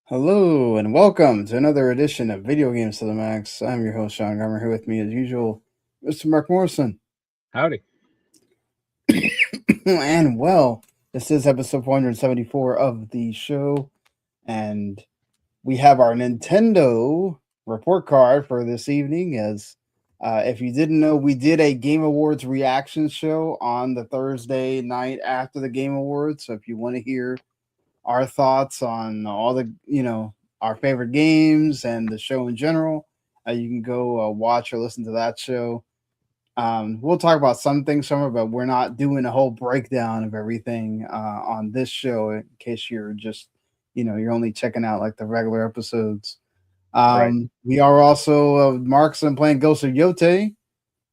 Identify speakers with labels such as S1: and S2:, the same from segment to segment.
S1: Hello and welcome to another edition of Video Games to the Max. I'm your host, Sean Garmer, here with me as usual, Mr. Mark Morrison.
S2: Howdy.
S1: And well, this is episode 474 of the show, and we have our Nintendo report card for this evening. As if you didn't know, we did a Game Awards reaction show on the Thursday night after the Game Awards. So if you want to hear our thoughts on all the our favorite games and the show in general, you can go watch or listen to that show. We'll talk about some things somewhere, but we're not doing a whole breakdown of everything on this show in case you're just you're only checking out like the regular episodes.
S2: Right.
S1: We are also Mark's been playing Ghost of Yotei,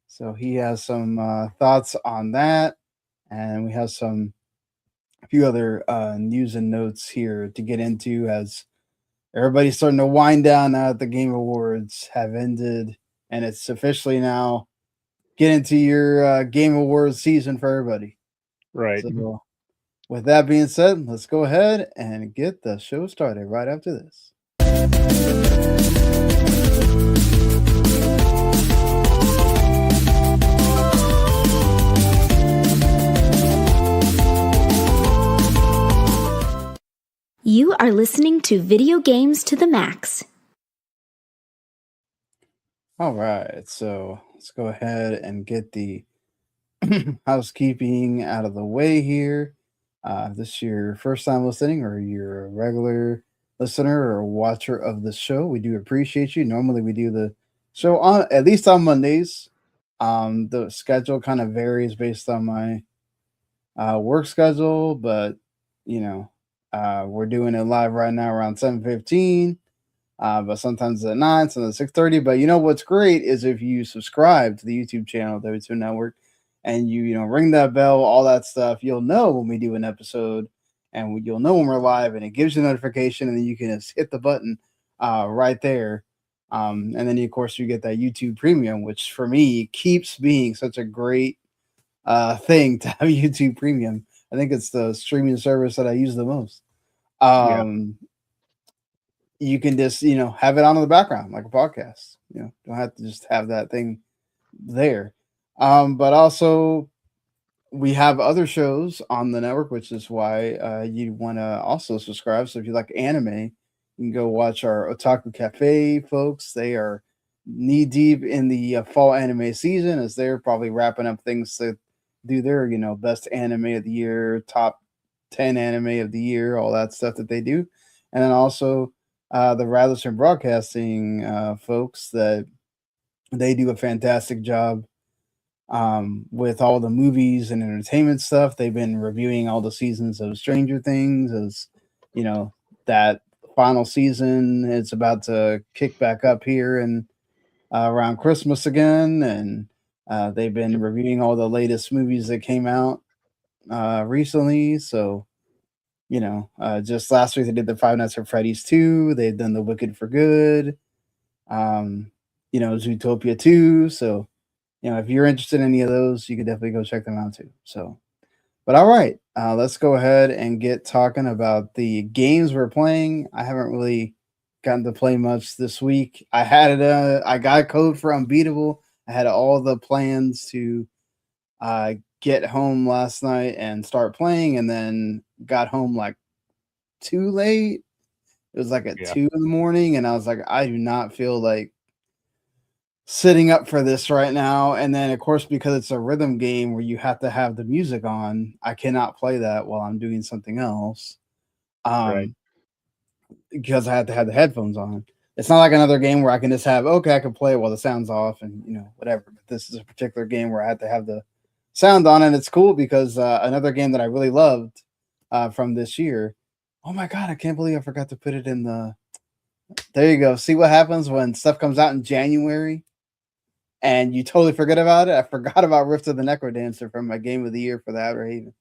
S1: so he has some thoughts on that, and we have a few other news and notes here to get into as everybody's starting to wind down now that the Game Awards have ended, and it's officially now get into your Game Awards season for everybody.
S2: Right.
S1: So, with that being said, let's go ahead and get the show started right after this.
S3: You are listening to Video Games to the Max.
S1: All right, so let's go ahead and get the housekeeping out of the way here. If this is your first time listening or you're a regular listener or watcher of the show, we do appreciate you. Normally we do the show on at least on Mondays. The schedule kind of varies based on my work schedule, but we're doing it live right now around 7:15. But sometimes at 9, sometimes at 6:30. But you know what's great is if you subscribe to the YouTube channel, W2 Network, and you ring that bell, all that stuff, you'll know when we do an episode, and you'll know when we're live, and it gives you a notification, and then you can just hit the button right there. And then of course you get that YouTube Premium, which for me keeps being such a great thing to have YouTube Premium. I think it's the streaming service that I use the most.
S2: Yeah.
S1: You can just have it on in the background like a podcast. Don't have to just have that thing there. But also we have other shows on the network, which is why you want to also subscribe. So if you like anime, you can go watch our Otaku Cafe folks. They are knee deep in the fall anime season as they're probably wrapping up things to do their best anime of the year, top 10 anime of the year, all that stuff that they do. And then also the Radisson Broadcasting folks, that they do a fantastic job with all the movies and entertainment stuff. They've been reviewing all the seasons of Stranger Things, as that final season is about to kick back up here and around Christmas again. And they've been reviewing all the latest movies that came out recently. So just last week they did the Five Nights at Freddy's 2. They've done the Wicked for Good, Zootopia 2. So, if you're interested in any of those, you could definitely go check them out too. So, but all right, let's go ahead and get talking about the games we're playing. I haven't really gotten to play much this week. I got a code for Unbeatable. I had all the plans to get home last night and start playing, and then got home like too late. It was like at
S2: Yeah.
S1: 2 in the morning, and I was like, I do not feel like sitting up for this right now. And then, of course, because it's a rhythm game where you have to have the music on, I cannot play that while I'm doing something else.
S2: Right.
S1: Um, because I have to have the headphones on. It's not like another game where I can just have, okay, I can play it while the sound's off and whatever. But this is a particular game where I have to have the sound on, and it's cool because another game that I really loved from this year. Oh my god, I can't believe I forgot to put it in the. There you go. See what happens when stuff comes out in January and you totally forget about it. I forgot about Rift of the Necrodancer from my game of the year for the Outer Haven.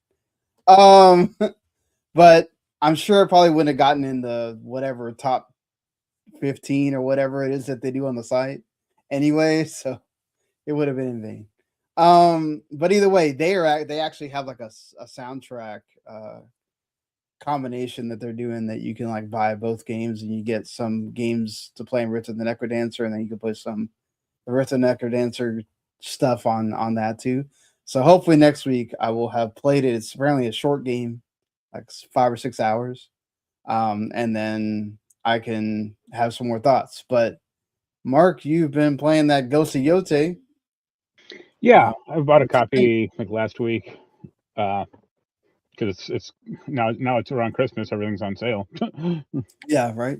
S1: But I'm sure I probably wouldn't have gotten in the whatever top 15 or whatever it is that they do on the site anyway, so it would have been in vain. But either way, they actually have like a soundtrack combination that they're doing that you can like buy both games and you get some games to play in Rift of the Necrodancer, and then you can put some Rift of the Necrodancer stuff on that too. So hopefully next week I will have played it. It's apparently a short game, like 5 or 6 hours, and then I can have some more thoughts. But Mark, you've been playing that Ghost of Yotei.
S2: Yeah, I bought a copy like last week. Because it's now it's around Christmas, everything's on sale.
S1: Yeah, right.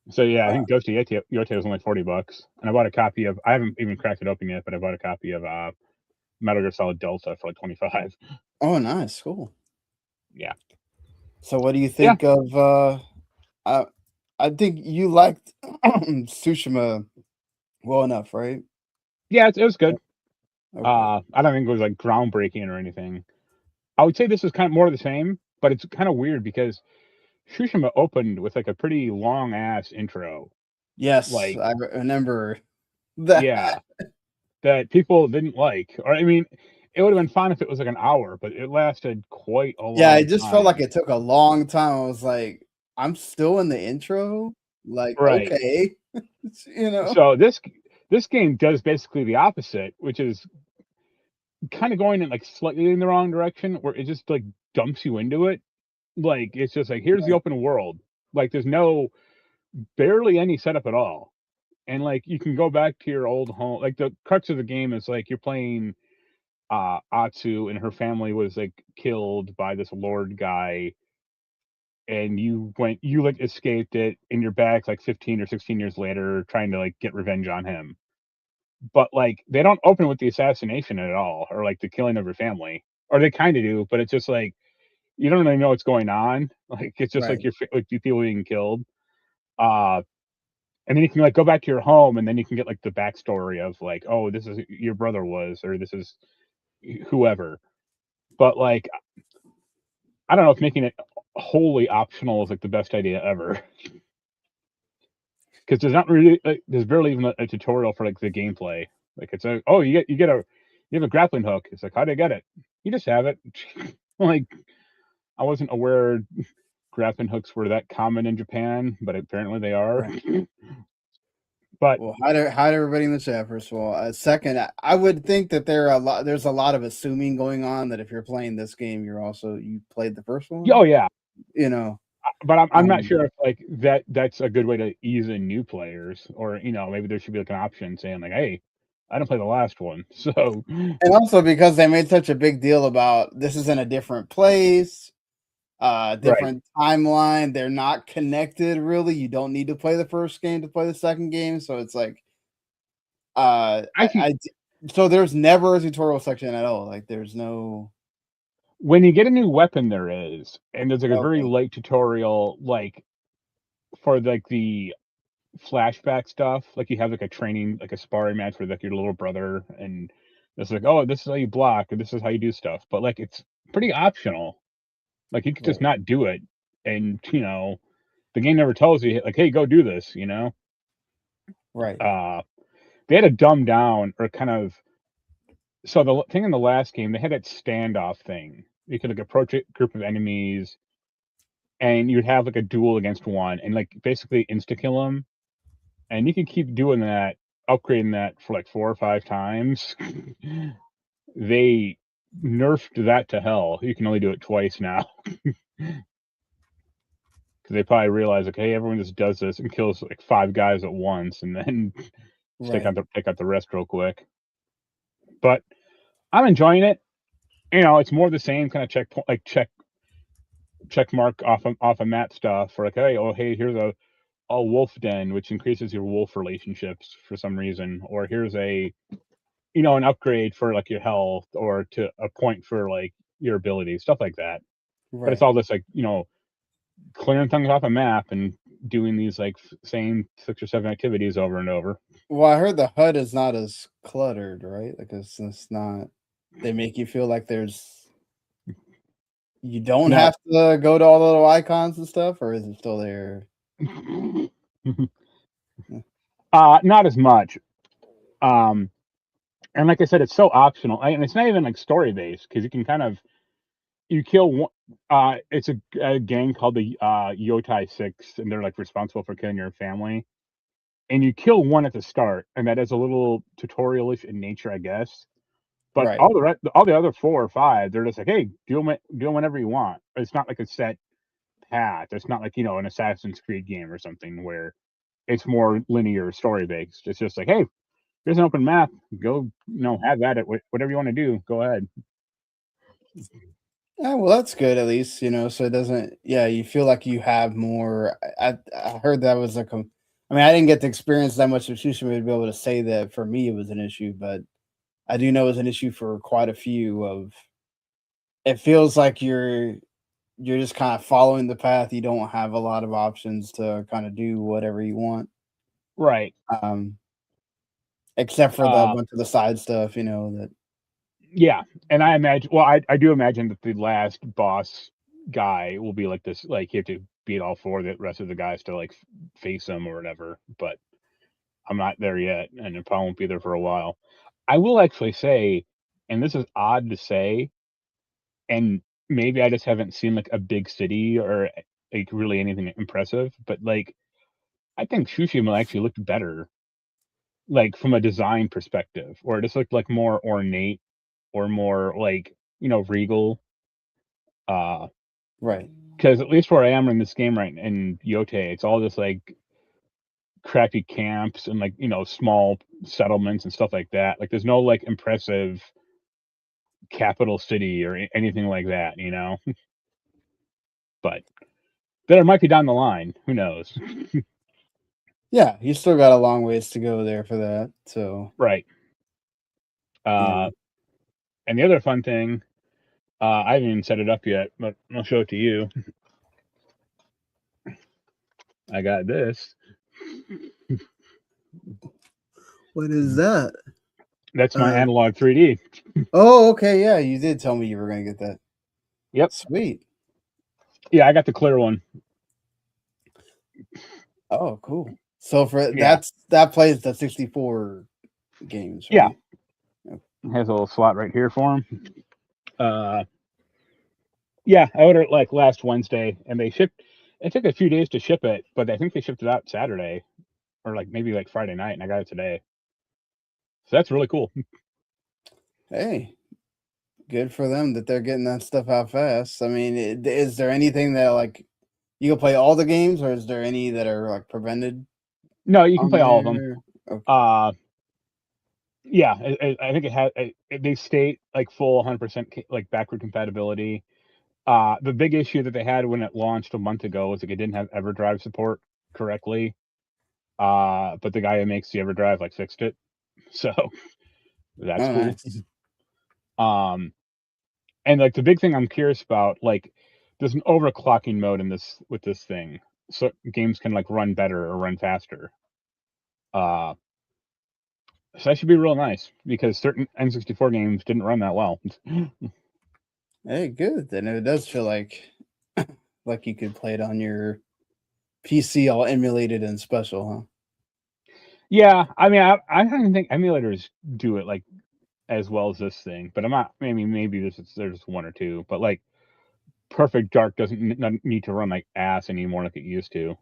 S2: So yeah, I think Ghost of Yotei was only $40, and I bought a copy of. I haven't even cracked it open yet, but I bought a copy of Metal Gear Solid Delta for like $25.
S1: Oh, nice, cool.
S2: Yeah.
S1: So, what do you think of? I think you liked Tsushima well enough, right?
S2: Yeah, it was good.
S1: Okay.
S2: I don't think it was like groundbreaking or anything. I would say this is kind of more of the same, but it's kind of weird because Tsushima opened with like a pretty long ass intro.
S1: Yes,
S2: Like,
S1: I remember that.
S2: yeah, that people didn't like. Or I mean, it would have been fine if it was like an hour, but it lasted quite a long time.
S1: Yeah, it just felt like it took a long time. I was like, I'm still in the intro. Like,
S2: right.
S1: Okay, you know.
S2: So this game does basically the opposite, which is kind of going in like slightly in the wrong direction, where it just like dumps you into it. Like it's just like here's the open world. Like there's barely any setup at all. And like you can go back to your old home. Like the crux of the game is like you're playing Atsu, and her family was like killed by this lord guy, and you like escaped it, and you're back like 15 or 16 years later trying to like get revenge on him. But like they don't open with the assassination at all, or like the killing of her family, or they kind of do, but it's just like you don't really know what's going on. Like it's just like like people being killed. And then you can like go back to your home, and then you can get like the backstory of like, oh, this is your brother was, or this is whoever. But like, I don't know if making it wholly optional is like the best idea ever. Because there's not really there's barely even a tutorial for like the gameplay. Like it's a you have a grappling hook. It's like, how do you get it? You just have it. Like I wasn't aware grappling hooks were that common in Japan, but apparently they are.
S1: Right.
S2: But
S1: well, hi to everybody in the chat. First of all, second, I would think that there's a lot of assuming going on that if you're playing this game, you played the first one.
S2: Oh yeah,
S1: you know.
S2: But I'm not sure if like that's a good way to ease in new players, or maybe there should be like an option saying like, hey, I didn't play the last one, so.
S1: And also because they made such a big deal about this is in a different place, different timeline. They're not connected really. You don't need to play the first game to play the second game, so it's like, so there's never a tutorial section at all. Like there's no.
S2: When you get a new weapon, there is, and there's like a very light tutorial, like for like the flashback stuff. Like you have like a training, like a sparring match with like your little brother, and it's like, oh, this is how you block, or this is how you do stuff. But like it's pretty optional. Like you could just not do it, and the game never tells you like, hey, go do this.
S1: Right.
S2: They had to dumb down or kind of. So the thing in the last game, they had that standoff thing. You could like approach a group of enemies, and you'd have like a duel against one, and like basically insta kill them, and you can keep doing that, upgrading that for like 4 or 5 times. They nerfed that to hell. You can only do it twice now, because they probably realize like, hey, everyone just does this and kills like 5 guys at once, and then take out the rest real quick. But I'm enjoying it. It's more the same kind of checkpoint, like check mark off a map stuff for like, hey, here's a wolf den, which increases your wolf relationships for some reason, or here's a an upgrade for like your health, or to a point for like your abilities, stuff like that. But it's all this like clearing things off a map and doing these like same 6 or 7 activities over and over.
S1: Well, I heard the HUD is not as cluttered, right? Like it's not. They make you feel like you don't have to go to all the little icons and stuff, or is it still there?
S2: Not as much. And like I said, it's so optional, and it's not even like story based, because you can kind of you kill one, It's a gang called the Yotei 6, and they're like responsible for killing your family. And you kill one at the start, and that is a little tutorial-ish in nature, I guess. But
S1: Right.
S2: all the other 4 or 5, they're just like, hey, do them whenever you want. It's not like a set path. It's not like an Assassin's Creed game or something where it's more linear story based. It's just like, hey, here's an open map. Go, have at it. Whatever you want to do, go ahead.
S1: Yeah, well, that's good at least, so it doesn't, yeah, you feel like you have more. I heard that was I mean, I didn't get to experience that much of Tsushima to be able to say that for me it was an issue, but I do know it was an issue for quite a few of it feels like you're just kind of following the path. You don't have a lot of options to kind of do whatever you want.
S2: Right.
S1: Um, except for the bunch of the side stuff, that
S2: Yeah, and I imagine. Well, I do imagine that the last boss guy will be like this. Like you have to beat all 4 of the rest of the guys to like face him or whatever. But I'm not there yet, and it probably won't be there for a while. I will actually say, and this is odd to say, and maybe I just haven't seen like a big city or like really anything impressive, but like I think Tsushima actually looked better, like from a design perspective, or it just looked like more ornate or more like regal.
S1: right.
S2: Because at least where I am in this game right in Yotei, it's all just like crappy camps and like small settlements and stuff like that. Like there's no like impressive capital city or anything like that. But there might be down the line. Who knows?
S1: Yeah, you still got a long ways to go there for that. So
S2: Right.
S1: yeah.
S2: And the other fun thing, I haven't even set it up yet, but I'll show it to you. I got this.
S1: What is that?
S2: That's my Analogue 3D.
S1: Oh, okay, yeah, you did tell me you were gonna get that.
S2: Yep.
S1: Sweet.
S2: Yeah, I got the Clair one.
S1: Oh, cool. So for
S2: Yeah.
S1: that plays the 64 games,
S2: Yeah.
S1: right?
S2: It has a little slot right here for him. Yeah, I ordered it like last Wednesday, and they shipped. It took a few days to ship it, but I think they shipped it out Saturday, or like maybe like Friday night, and I got it today. So that's really cool.
S1: Hey, good for them that they're getting that stuff out fast. I mean, is there anything that like you can play all the games, or is there any that are like prevented?
S2: No, you can
S1: On
S2: play all of them.
S1: Okay.
S2: Yeah, I think it has. They state like full 100% like backward compatibility. The big issue that they had when it launched a month ago was like it didn't have EverDrive support correctly. But the guy who makes the EverDrive like fixed it, so that's
S1: Oh,
S2: cool.
S1: nice.
S2: And like the big thing I'm curious about, like there's an overclocking mode in this with this thing, so games can like run better or run faster. So that should be real nice because certain N64 games didn't run that well.
S1: Hey, good. Then it does feel like you could play it on your PC all emulated and special, huh?
S2: Yeah, I mean, I don't think emulators do it like as well as this thing, but I'm not. Maybe there's one or two, but like Perfect Dark doesn't need to run like ass anymore like it used to.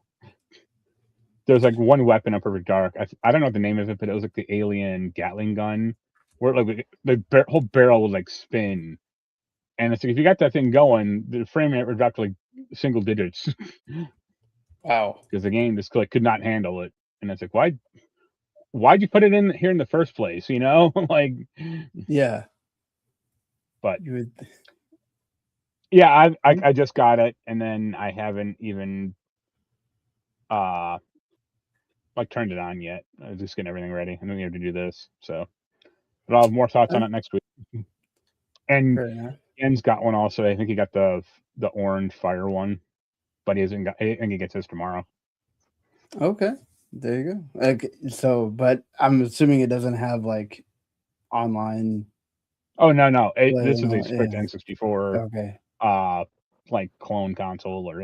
S2: There's like one weapon in Perfect Dark. I don't know the name of it, but it was like the alien Gatling gun, where like the whole barrel would like spin, and it's like if you got that thing going, the frame rate would drop to like single digits
S1: Wow.
S2: because the game just like could not handle it. And it's like why'd you put it in here in the first place? Like
S1: Yeah.
S2: but
S1: You would.
S2: yeah, I just got it, and then I haven't even uh like turned it on yet. I was just getting everything ready, and then we have to do this. So, but I'll have more thoughts on it next week. And
S1: Fair enough.
S2: Ian's got one also. I think he got the orange fire one, but he hasn't got. I think he gets his tomorrow.
S1: Okay. There you go. Okay, so, but I'm assuming it doesn't have like online
S2: Oh no!
S1: play
S2: This
S1: and
S2: is a
S1: all.
S2: strict
S1: Yeah.
S2: N64
S1: Okay.
S2: like clone console or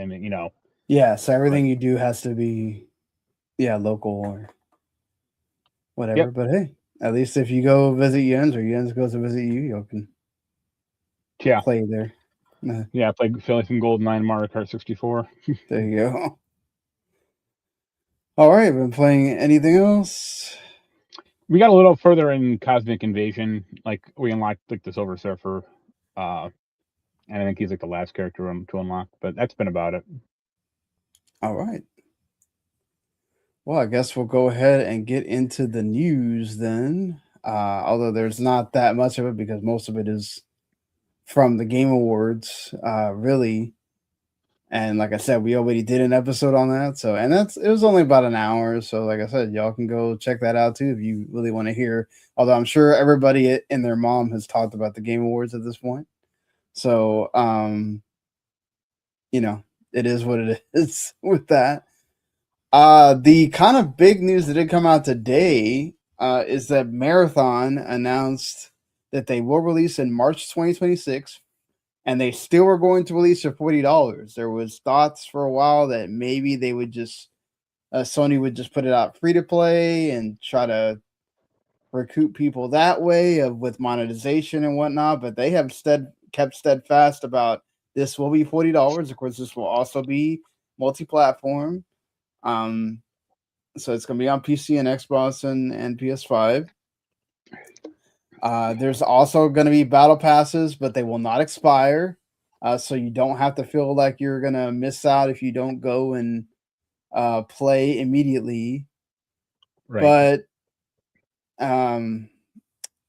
S1: Yeah. So
S2: But
S1: everything you do has to be, yeah, local or whatever.
S2: yep,
S1: But hey, at least if you go visit Jens or Jens goes to visit you, you can
S2: yeah.
S1: play there.
S2: Yeah, I played some GoldenEye, Mario Kart 64.
S1: There you go. All right, been playing anything else?
S2: We got a little further in Cosmic Invasion. Like we unlocked like the Silver Surfer, and I think he's like the last character to unlock. But that's been about it.
S1: All right. Well, I guess we'll go ahead and get into the news then. Although there's not that much of it because most of it is from the Game Awards, really. And like I said, we already did an episode on that. So, and it was only about an hour. So, like I said, y'all can go check that out too if you really want to hear. Although I'm sure everybody and their mom has talked about the Game Awards at this point. So, it is what it is with that. The kind of big news that did come out today is that Marathon announced that they will release in March 2026. And they still were going to release for $40. There was thoughts for a while that maybe they would just Sony would just put it out free to play and try to recoup people that way with monetization and whatnot. But they have kept steadfast about this will be $40. Of course, this will also be multi-platform. So it's going to be on PC and Xbox and PS5. There's also going to be battle passes, but they will not expire. So you don't have to feel like you're going to miss out if you don't go and play immediately.
S2: Right.
S1: But,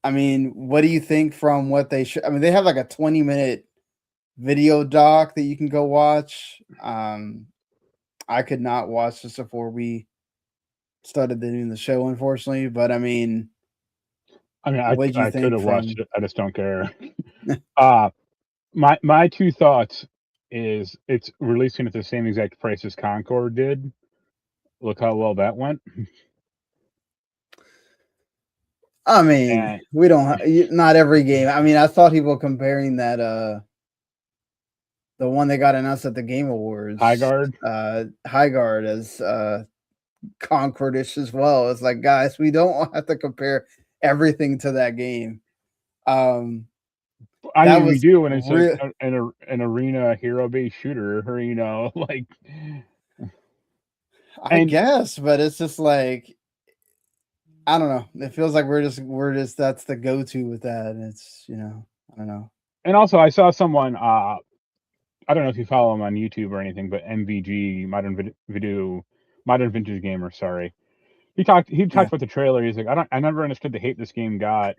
S1: I mean, what do you think from what they show? I mean, they have like a 20-minute video doc that you can go watch. I could not watch this before we started doing the show, unfortunately. But I mean,
S2: I
S1: what did you
S2: could
S1: think
S2: have
S1: from?
S2: watched it. I just don't care. My two thoughts is it's releasing at the same exact price as Concord did. Look how well that went.
S1: I mean,
S2: And
S1: we don't not every game. I mean, I saw people comparing that the one that got announced at the Game Awards, High Guard as Concordish as well. It's like, guys, we don't have to compare everything to that game.
S2: I
S1: That
S2: mean, we
S1: was
S2: do, and it's an arena hero-based shooter, or like.
S1: I guess, but it's just like I don't know. It feels like we're just that's the go-to with that. And it's I don't know.
S2: And also, I saw someone. I don't know if you follow him on YouTube or anything, but MVG Modern Vintage Gamer. Sorry, he talked about the trailer. He's like, I never understood the hate this game got.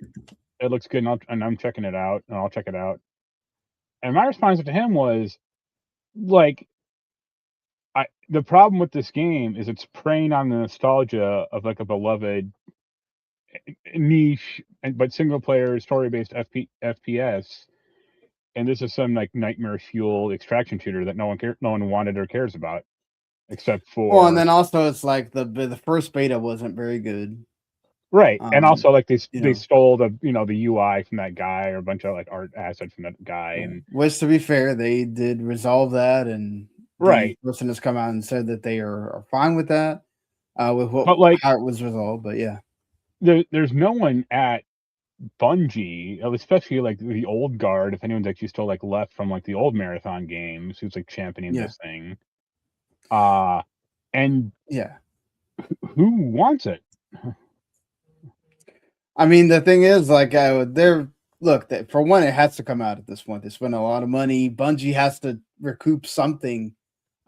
S2: It looks good, and I'm checking it out, and I'll check it out. And my response to him was, like, the problem with this game is it's preying on the nostalgia of like a beloved niche, but single player story based FPS, and this is some like nightmare fuel extraction shooter that no one wanted or cares about, except for.
S1: Well, and then also it's like the first beta wasn't very good.
S2: Right, and also like they stole the the UI from that guy or a bunch of like art assets from that guy, and
S1: which to be fair, they did resolve that, and
S2: right,
S1: the person has come out and said that they are fine with that, with how it was resolved. But yeah,
S2: there's no one at Bungie, especially like the old guard, if anyone's actually still like left from like the old Marathon games, who's like championing this thing, and
S1: yeah,
S2: who wants it?
S1: I mean, the thing is, like, for one, it has to come out at this point. They spent a lot of money. Bungie has to recoup something,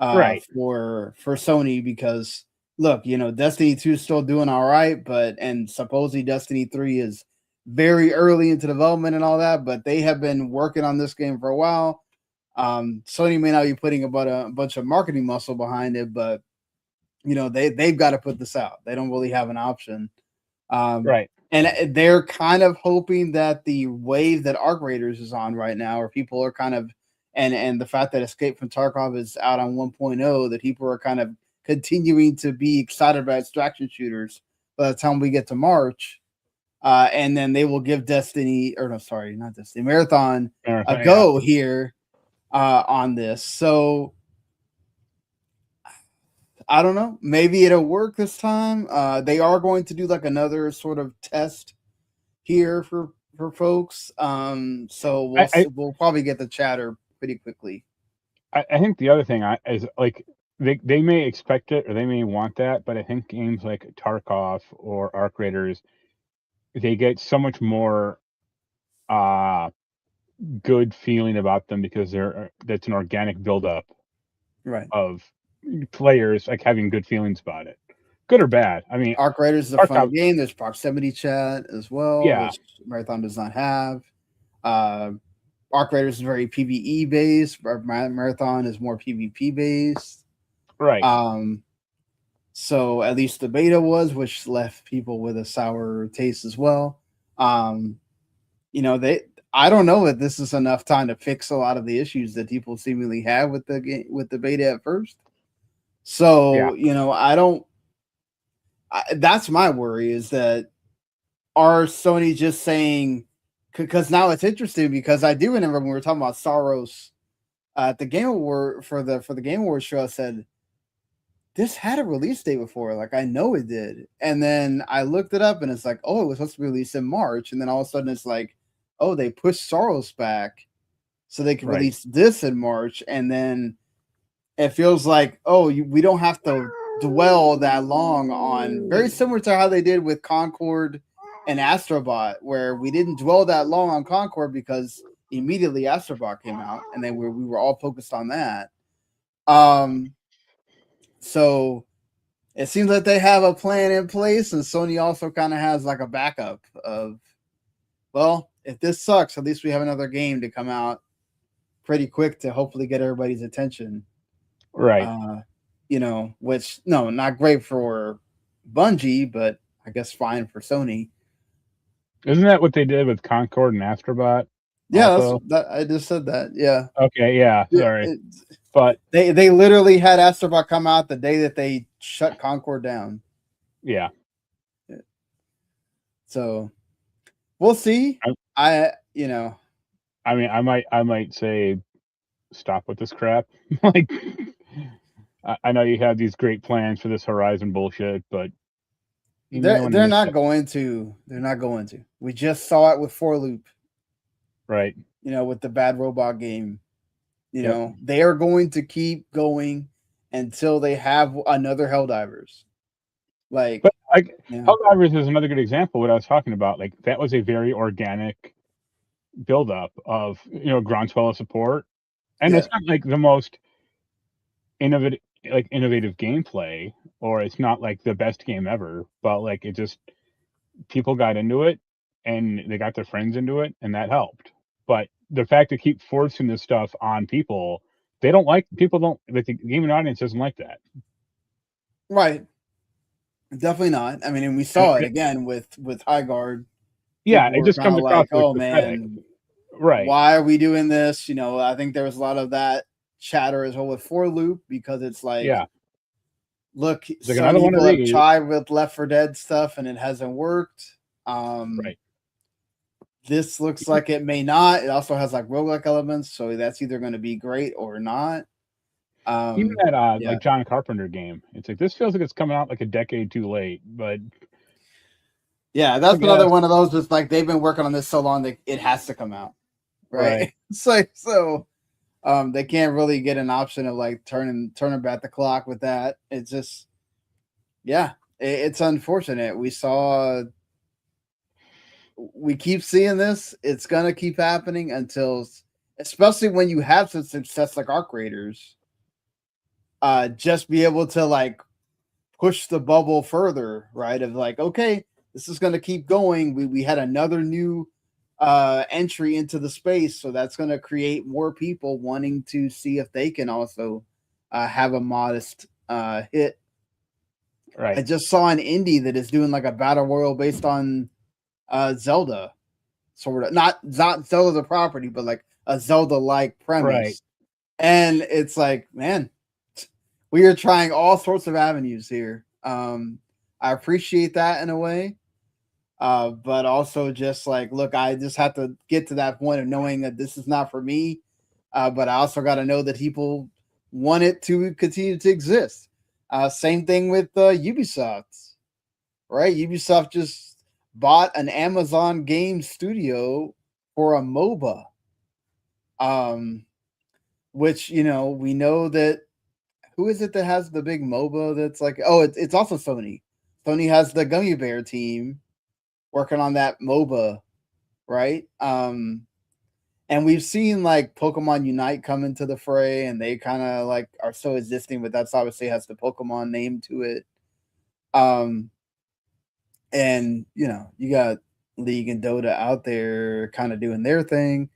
S2: right,
S1: for Sony because look, Destiny 2 is still doing all right, and supposedly Destiny 3 is very early into development and all that, but they have been working on this game for a while. Sony may not be putting about a bunch of marketing muscle behind it, but they've got to put this out. They don't really have an option.
S2: Right.
S1: And they're kind of hoping that the wave that Arc Raiders is on right now, or people are kind of, and the fact that Escape from Tarkov is out on 1.0, that people are kind of continuing to be excited about extraction shooters by the time we get to March. And then they will give Marathon a go here on this. So I don't know. Maybe it'll work this time. They are going to do like another sort of test here for folks. So we'll probably get the chatter pretty quickly.
S2: I think the other thing is like they may expect it or they may want that, but I think games like Tarkov or Arc Raiders, they get so much more good feeling about them because that's an organic buildup
S1: Right.
S2: of players like having good feelings about it, good or bad. I mean,
S1: Arc Raiders is a fun
S2: Tarkov,
S1: game. There's proximity chat as well,
S2: yeah,
S1: which Marathon does not have. Arc Raiders is very PvE based. Marathon is more PvP based.
S2: right.
S1: So at least the beta was, which left people with a sour taste as well. I don't know if this is enough time to fix a lot of the issues that people seemingly have with the game with the beta at first. So that's my worry, is that are Sony just saying, because now it's interesting, because I do remember when we were talking about Soros at the Game Award for the Game Awards show, I said this had a release date before, like I know it did, and then I looked it up and it's like, oh, it was supposed to be released in March, and then all of a sudden it's like, oh, they pushed Soros back so they could release this in March, and then it feels like, oh, we don't have to dwell that long on, very similar to how they did with Concord and Astrobot, where we didn't dwell that long on Concord because immediately Astrobot came out, and then we were all focused on that. So it seems like they have a plan in place, and Sony also kind of has like a backup of, well, if this sucks, at least we have another game to come out pretty quick to hopefully get everybody's attention.
S2: Right.
S1: Which, no, not great for Bungie, but I guess fine for Sony.
S2: Isn't that what they did with Concord and Astrobot?
S1: Yeah, I just said that. Yeah.
S2: Okay. Yeah. Sorry, but
S1: they literally had Astrobot come out the day that they shut Concord down.
S2: Yeah.
S1: So we'll see. I mean,
S2: I might say, stop with this crap. Like, I know you have these great plans for this Horizon bullshit, but
S1: they're not going to. They're not going to. We just saw it with 4Loop.
S2: Right.
S1: With the Bad Robot game. They are going to keep going until they have another Helldivers.
S2: Helldivers is another good example of what I was talking about. Like, that was a very organic buildup of groundswell of support, and it's not like the most innovative gameplay, or it's not like the best game ever, but like it just, people got into it and they got their friends into it, and that helped. But the fact to keep forcing this stuff on people, people don't like, the gaming audience doesn't like that.
S1: Right. Definitely not. I mean, and we saw it again with High Guard.
S2: Yeah, it just comes across
S1: like, oh man,
S2: right?
S1: Why are we doing this? I think there was a lot of that chatter as well with 4Loop, because it's like, look,
S2: like
S1: some people have tried with Left 4 Dead stuff and it hasn't worked.
S2: Right.
S1: This looks like it may not. It also has like roguelike elements, so that's either going to be great or not.
S2: Even that like John Carpenter game, it's like, this feels like it's coming out like a decade too late, but
S1: yeah, that's another one of those. Just like, they've been working on this so long that it has to come out, right? It's like, so they can't really get an option of like turning back the clock with that. It's just, it's unfortunate. We keep seeing this. It's gonna keep happening until, especially when you have such success like Arc Raiders, just be able to like push the bubble further, right? Of like, okay, this is gonna keep going. We had another new entry into the space, so that's gonna create more people wanting to see if they can also have a modest hit.
S2: Right.
S1: I just saw an indie that is doing like a battle royal based on Zelda, sort of, not Zelda the property, but like a Zelda-like premise.
S2: Right.
S1: And it's like, man, we are trying all sorts of avenues here. I appreciate that in a way, but also just like, look, I just have to get to that point of knowing that this is not for me, but I also got to know that people want it to continue to exist. Same thing with Ubisoft, right? Ubisoft just bought an Amazon game studio for a MOBA. which we know that who is it that has the big MOBA that's like it's also Sony. Sony has the Gummy Bear team working on that MOBA, right? And we've seen like Pokemon Unite come into the fray, and they kind of like are still existing, but that's obviously has the Pokemon name to it. And you got League and Dota out there kind of doing their thing,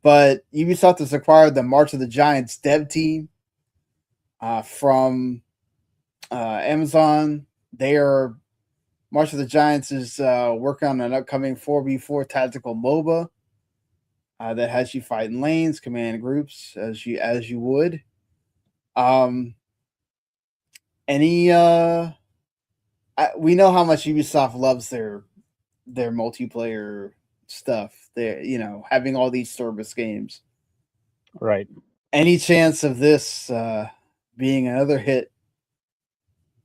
S1: but Ubisoft has acquired the March of the Giants dev team from Amazon. March of the Giants is working on an upcoming 4v4 tactical MOBA that has you fight in lanes, command groups as you would. We know how much Ubisoft loves their multiplayer stuff. They're having all these service games.
S2: Right.
S1: Any chance of this being another hit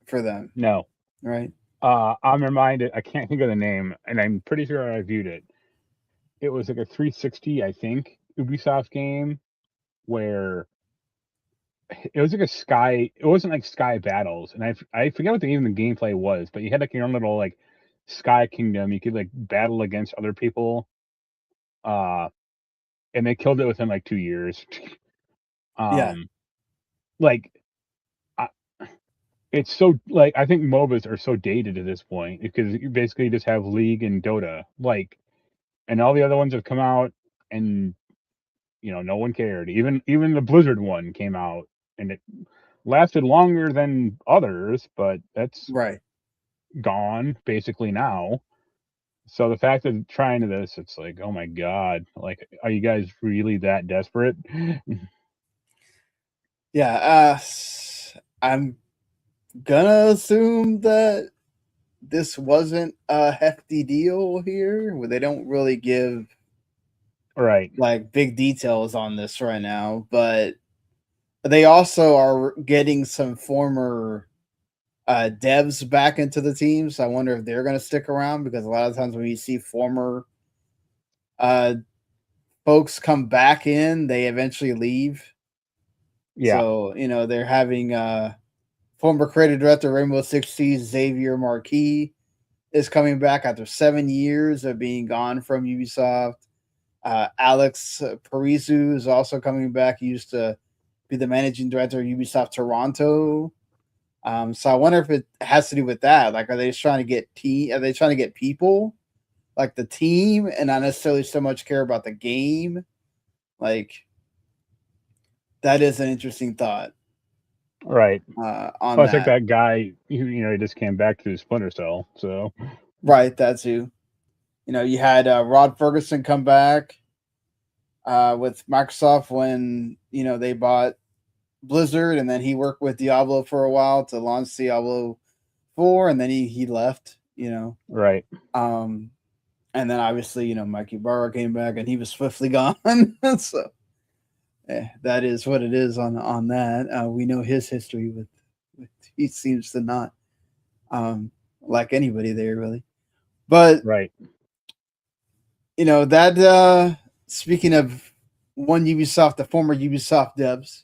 S1: for them?
S2: No.
S1: Right.
S2: I'm reminded. I can't think of the name, and I'm pretty sure I viewed it. It was like a 360, I think, Ubisoft game where it was like a sky. It wasn't like Sky Battles, and I forget what even the gameplay was, but you had like your own little like Sky Kingdom. You could like battle against other people, and they killed it within like 2 years.
S1: Yeah.
S2: Like it's so like I think MOBAs are so dated at this point because you basically just have League and Dota, like, and all the other ones have come out, and no one cared. Even the Blizzard one came out, and it lasted longer than others, but that's
S1: right
S2: gone basically now. So the fact that trying to this, it's like, oh my god, like, are you guys really that desperate?
S1: Yeah. I'm gonna assume that this wasn't a hefty deal here, where they don't really give
S2: Right.
S1: like big details on this right now, but they also are getting some former devs back into the team. So I wonder if they're going to stick around, because a lot of times when you see former folks come back in, they eventually leave.
S2: Yeah.
S1: So, they're having former creative director Rainbow Six Siege Xavier Marquis is coming back after 7 years of being gone from Ubisoft. Alex Parisu is also coming back. He used to be the managing director of Ubisoft Toronto. So I wonder if it has to do with that. Like, are they just trying to get Are they trying to get people, like the team, and not necessarily so much care about the game? Like, that is an interesting thought.
S2: Right.
S1: On
S2: Plus,
S1: that.
S2: like that guy, he just came back to Splinter Cell. So.
S1: Right, that too. You had Rod Ferguson come back with Microsoft when they bought Blizzard, and then he worked with Diablo for a while to launch Diablo 4, and then he left.
S2: Right.
S1: And then obviously Mikey Barra came back, and he was swiftly gone. So that is what it is on that. We know his history with he seems to not like anybody there really, but
S2: right.
S1: That speaking of the former Ubisoft devs,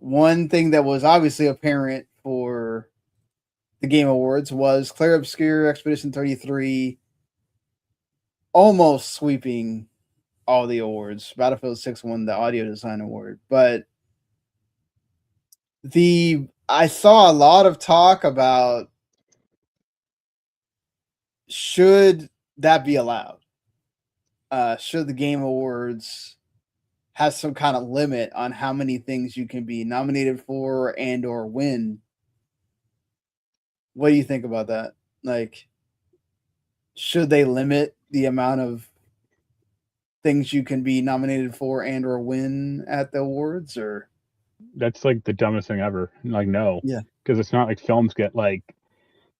S1: one thing that was obviously apparent for the Game Awards was Clair Obscur Expedition 33 almost sweeping all the awards. Battlefield 6 won the audio design award, but I saw a lot of talk about should that be allowed? Should the Game Awards have some kind of limit on how many things you can be nominated for and or win? What do you think about that? Like, should they limit the amount of things you can be nominated for and or win at the awards? Or
S2: that's like the dumbest thing ever. Like, no.
S1: Yeah.
S2: Because it's not like films get like,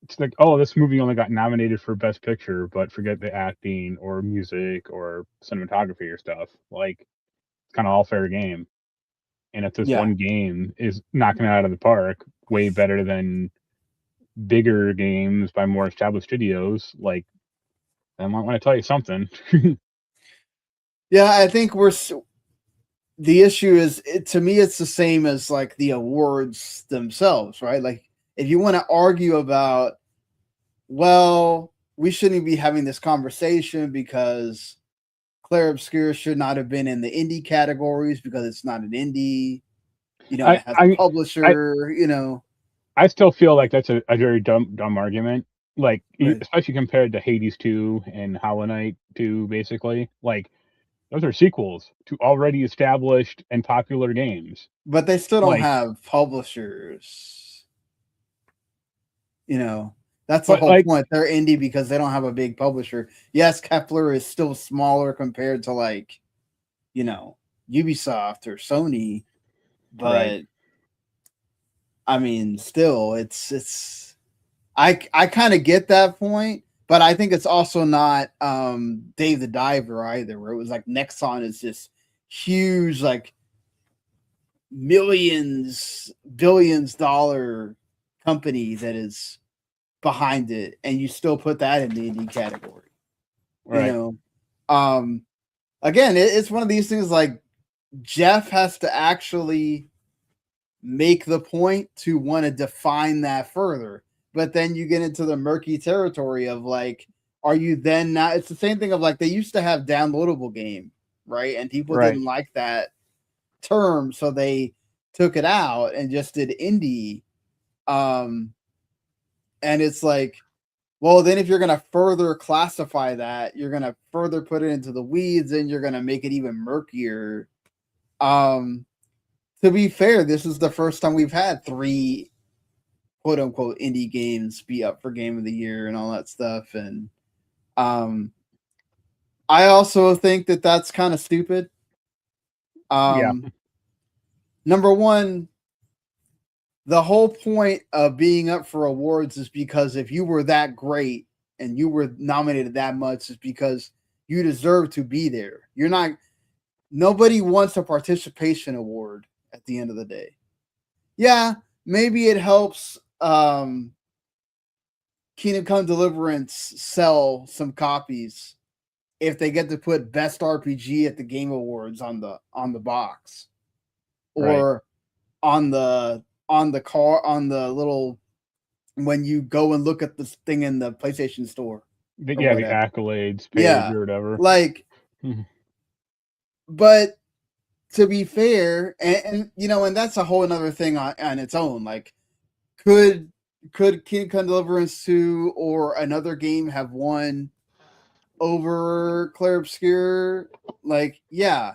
S2: it's like, oh, this movie only got nominated for Best Picture, but forget the acting or music or cinematography or stuff. Like, it's kind of all fair game. And if this one game is knocking it out of the park, way better than bigger games by more established studios, like, I might want to tell you something.
S1: Yeah, I think the issue is, to me, it's the same as like the awards themselves, right? Like if you want to argue about, well, we shouldn't be having this conversation because Clair Obscur should not have been in the indie categories because it's not an indie. It has a publisher.
S2: I still feel like that's a very dumb argument. Like,
S1: Right.
S2: especially compared to Hades 2 and Hollow Knight 2, basically. Like, those are sequels to already established and popular games.
S1: But they still don't have publishers. That's the whole point. They're indie because they don't have a big publisher. Yes, Kepler is still smaller compared to like, Ubisoft or Sony, but I mean, still, it's. I kind of get that point, but I think it's also not Dave the Diver either, where it was like Nexon is this huge, like billions dollar company that is behind it, and you still put that in the indie category.
S2: Right.
S1: Again, it's one of these things like Jeff has to actually make the point to want to define that further. But then you get into the murky territory of like, are you then not? It's the same thing of like they used to have downloadable game, right? And people didn't like that term, so they took it out and just did indie. And it's like, well, then if you're going to further classify that, you're going to further put it into the weeds and you're going to make it even murkier. To be fair, this is the first time we've had 3 quote unquote indie games be up for game of the year and all that stuff. And I also think that that's kind of stupid. Number one, the whole point of being up for awards is because if you were that great and you were nominated that much, is because you deserve to be there. Nobody wants a participation award at the end of the day. Yeah, maybe it helps Kingdom Come Deliverance sell some copies if they get to put best RPG at the Game Awards on the box, or on the car, on the little, when you go and look at this thing in the PlayStation Store.
S2: The accolades page or whatever.
S1: Like, but to be fair, and that's a whole another thing on its own. Like, could Kingdom Come Deliverance 2 or another game have won over Clair Obscur? Like, yeah.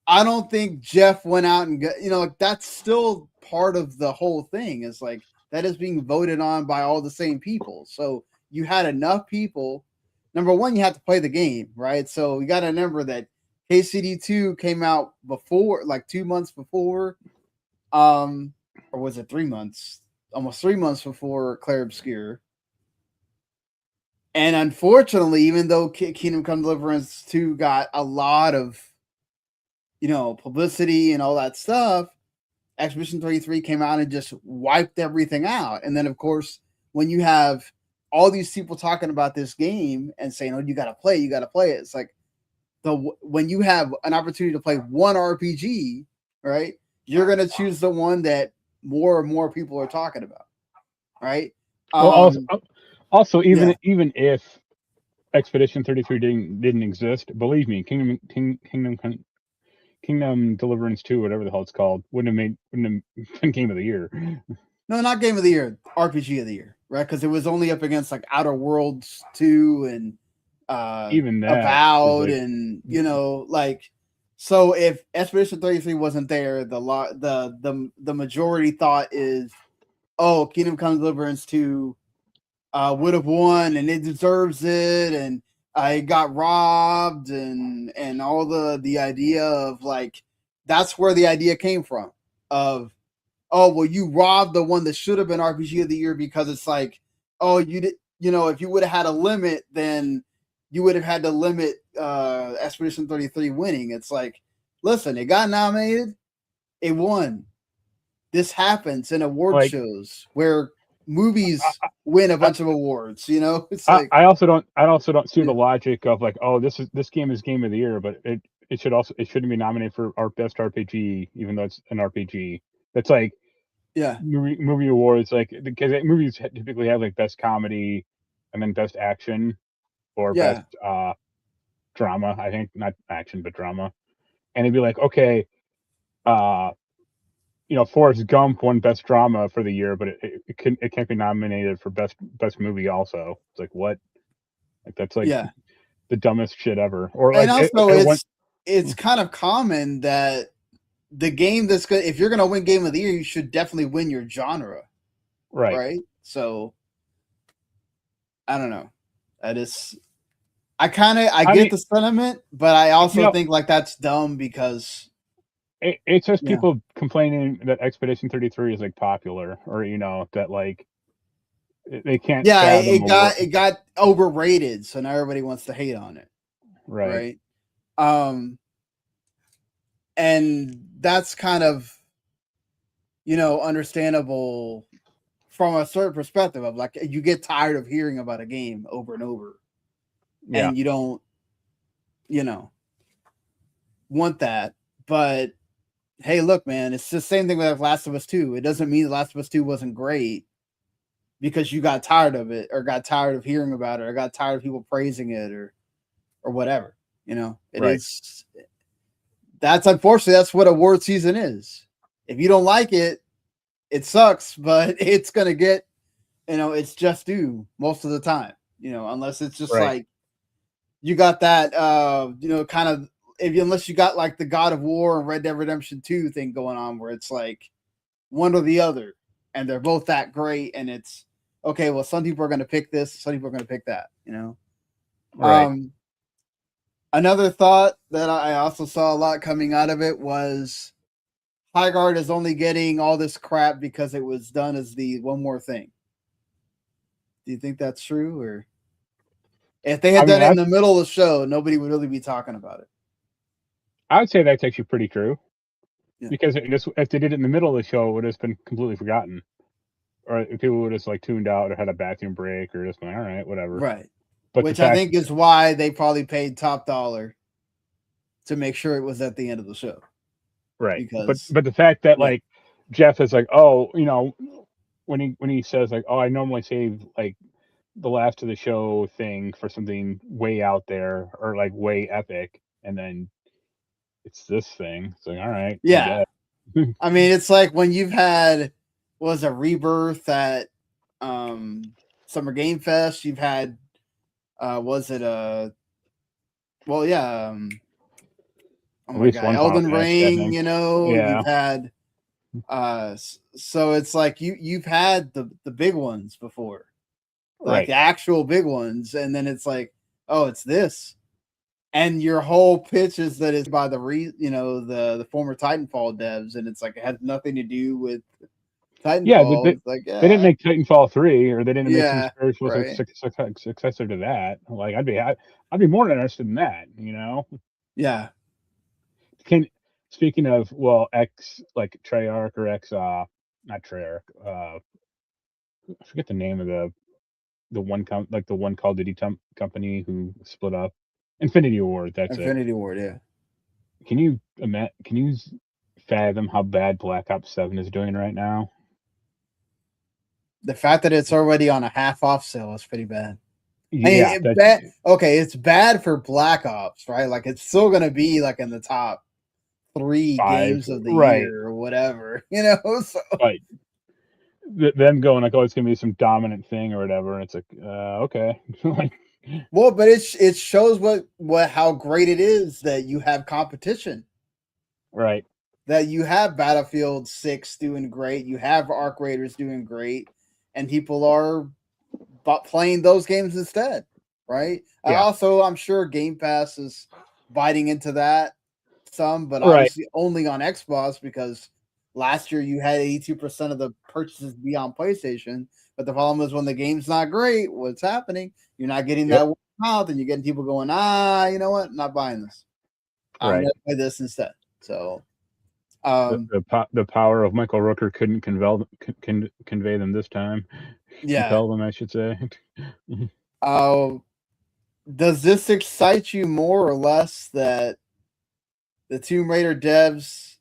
S1: I don't think Jeff went out and got, that's still part of the whole thing. Is like, that is being voted on by all the same people. So you had enough people. Number one, you have to play the game, right? So you got to remember that KCD2 came out before, like 2 months before, or was it 3 months? Almost 3 months before Clair Obscur. And unfortunately, even though Kingdom Come Deliverance 2 got a lot of publicity and all that stuff, Expedition 33 came out and just wiped everything out. And then, of course, when you have all these people talking about this game and saying, "Oh, you got to play it," it's like when you have an opportunity to play one RPG, right? You're gonna choose the one that more and more people are talking about, right?
S2: Also, even if Expedition 33 didn't exist, believe me, Kingdom Deliverance 2, whatever the hell it's called, wouldn't have been Game of the Year.
S1: No, not Game of the Year, RPG of the Year, right? Because it was only up against like Outer Worlds 2 and
S2: even that
S1: Avowed, and so if Expedition 33 wasn't there, the majority thought is, oh, Kingdom Come Deliverance 2 would have won and it deserves it, and I got robbed, and all the idea of like, that's where the idea came from of, oh, well, you robbed the one that should have been RPG of the year, because it's like, oh, you did, if you would have had a limit, then you would have had to limit Expedition 33 winning. It's like, listen, it got nominated, it won. This happens in award shows where movies win a bunch of awards. It's like,
S2: I also don't see the logic of like, oh, this game is Game of the Year, but it shouldn't be nominated for our best RPG, even though it's an RPG. That's like
S1: Yeah.
S2: movie awards, like because movies typically have like best comedy, and then best action, or
S1: Yeah.
S2: best drama. I think not action but drama, and it'd be like, okay, Forrest Gump won best drama for the year, but it can't be nominated for best movie also. It's like, what? Like that's like
S1: Yeah.
S2: the dumbest shit ever. Or
S1: And
S2: like
S1: also it's kind of common that the game that's good, if you're going to win game of the year, you should definitely win your genre. Right. So I don't know. I get the sentiment, but I also think like that's dumb because
S2: it's just people complaining that Expedition 33 is like popular, or that like they can't.
S1: Yeah, it got overrated, so now everybody wants to hate on it.
S2: Right.
S1: And that's kind of understandable from a certain perspective of like you get tired of hearing about a game over and over.
S2: Yeah.
S1: And you don't want that. But hey, look, man, it's the same thing with Last of Us 2. It doesn't mean The Last of Us 2 wasn't great because you got tired of it, or got tired of hearing about it, or got tired of people praising it, or whatever. That's unfortunately that's what award season is. If you don't like it, it sucks, but it's gonna get it's just due most of the time, unless it's just like you got that kind of unless you got like the God of War and Red Dead Redemption 2 thing going on where it's like one or the other and they're both that great, and it's okay, well, some people are going to pick this, some people are going to pick that, Another thought that I also saw a lot coming out of it was Highguard is only getting all this crap because it was done as the One More Thing. Do you think that's true? Or if they had done it in the middle of the show, nobody would really be talking about it.
S2: I would say that's actually pretty true. Yeah. Because if they did it in the middle of the show, it would have been completely forgotten. Or if people would have just like tuned out or had a bathroom break or just been, all right, whatever.
S1: Right. But which I think is why they probably paid top dollar to make sure it was at the end of the show.
S2: Right. Because, but the fact that like Jeff is like, oh, when he says like, oh, I normally save like the last of the show thing for something way out there or like way epic, and then it's this thing. It's like, all right.
S1: Yeah. I mean, it's like when you've had a Rebirth at Summer Game Fest, you've had Elden Ring, you've had so it's like you've had the big ones before, like the actual big ones, and then it's like, oh, it's this, and your whole pitch is that it's by the former Titanfall devs, and it's like it had nothing to do with Titanfall.
S2: Yeah, they didn't make Titanfall 3, or they didn't make some spiritual successor to that. Like I'd be more interested in that,
S1: Yeah.
S2: Speaking of X like Treyarch or X not Treyarch, I forget the name of the one the one Call of Duty company who split up. Infinity Ward. That's
S1: Infinity Ward. Yeah.
S2: Can you fathom how bad Black Ops 7 is doing right now?
S1: The fact that it's already on a half off sale is pretty bad.
S2: Yeah.
S1: It's bad for Black Ops, right? Like it's still going to be like in the top 3 games of the year or whatever, So.
S2: Right. Them going like, oh, it's gonna be some dominant thing or whatever, and it's like, okay.
S1: Well, but it shows how great it is that you have competition,
S2: right?
S1: That you have Battlefield 6 doing great, you have Arc Raiders doing great, and people are playing those games instead, right? Yeah. I'm sure Game Pass is biting into that some, but obviously only on Xbox, because last year you had 82% of the purchases be on PlayStation. But the problem is when the game's not great, what's happening? You're not getting that word of mouth, and you're getting people going, you know what? Not buying this. I'm going to play this instead. So
S2: the power of Michael Rooker couldn't convey them this time.
S1: Yeah.
S2: Compel them, I should say.
S1: Does this excite you more or less that the Tomb Raider devs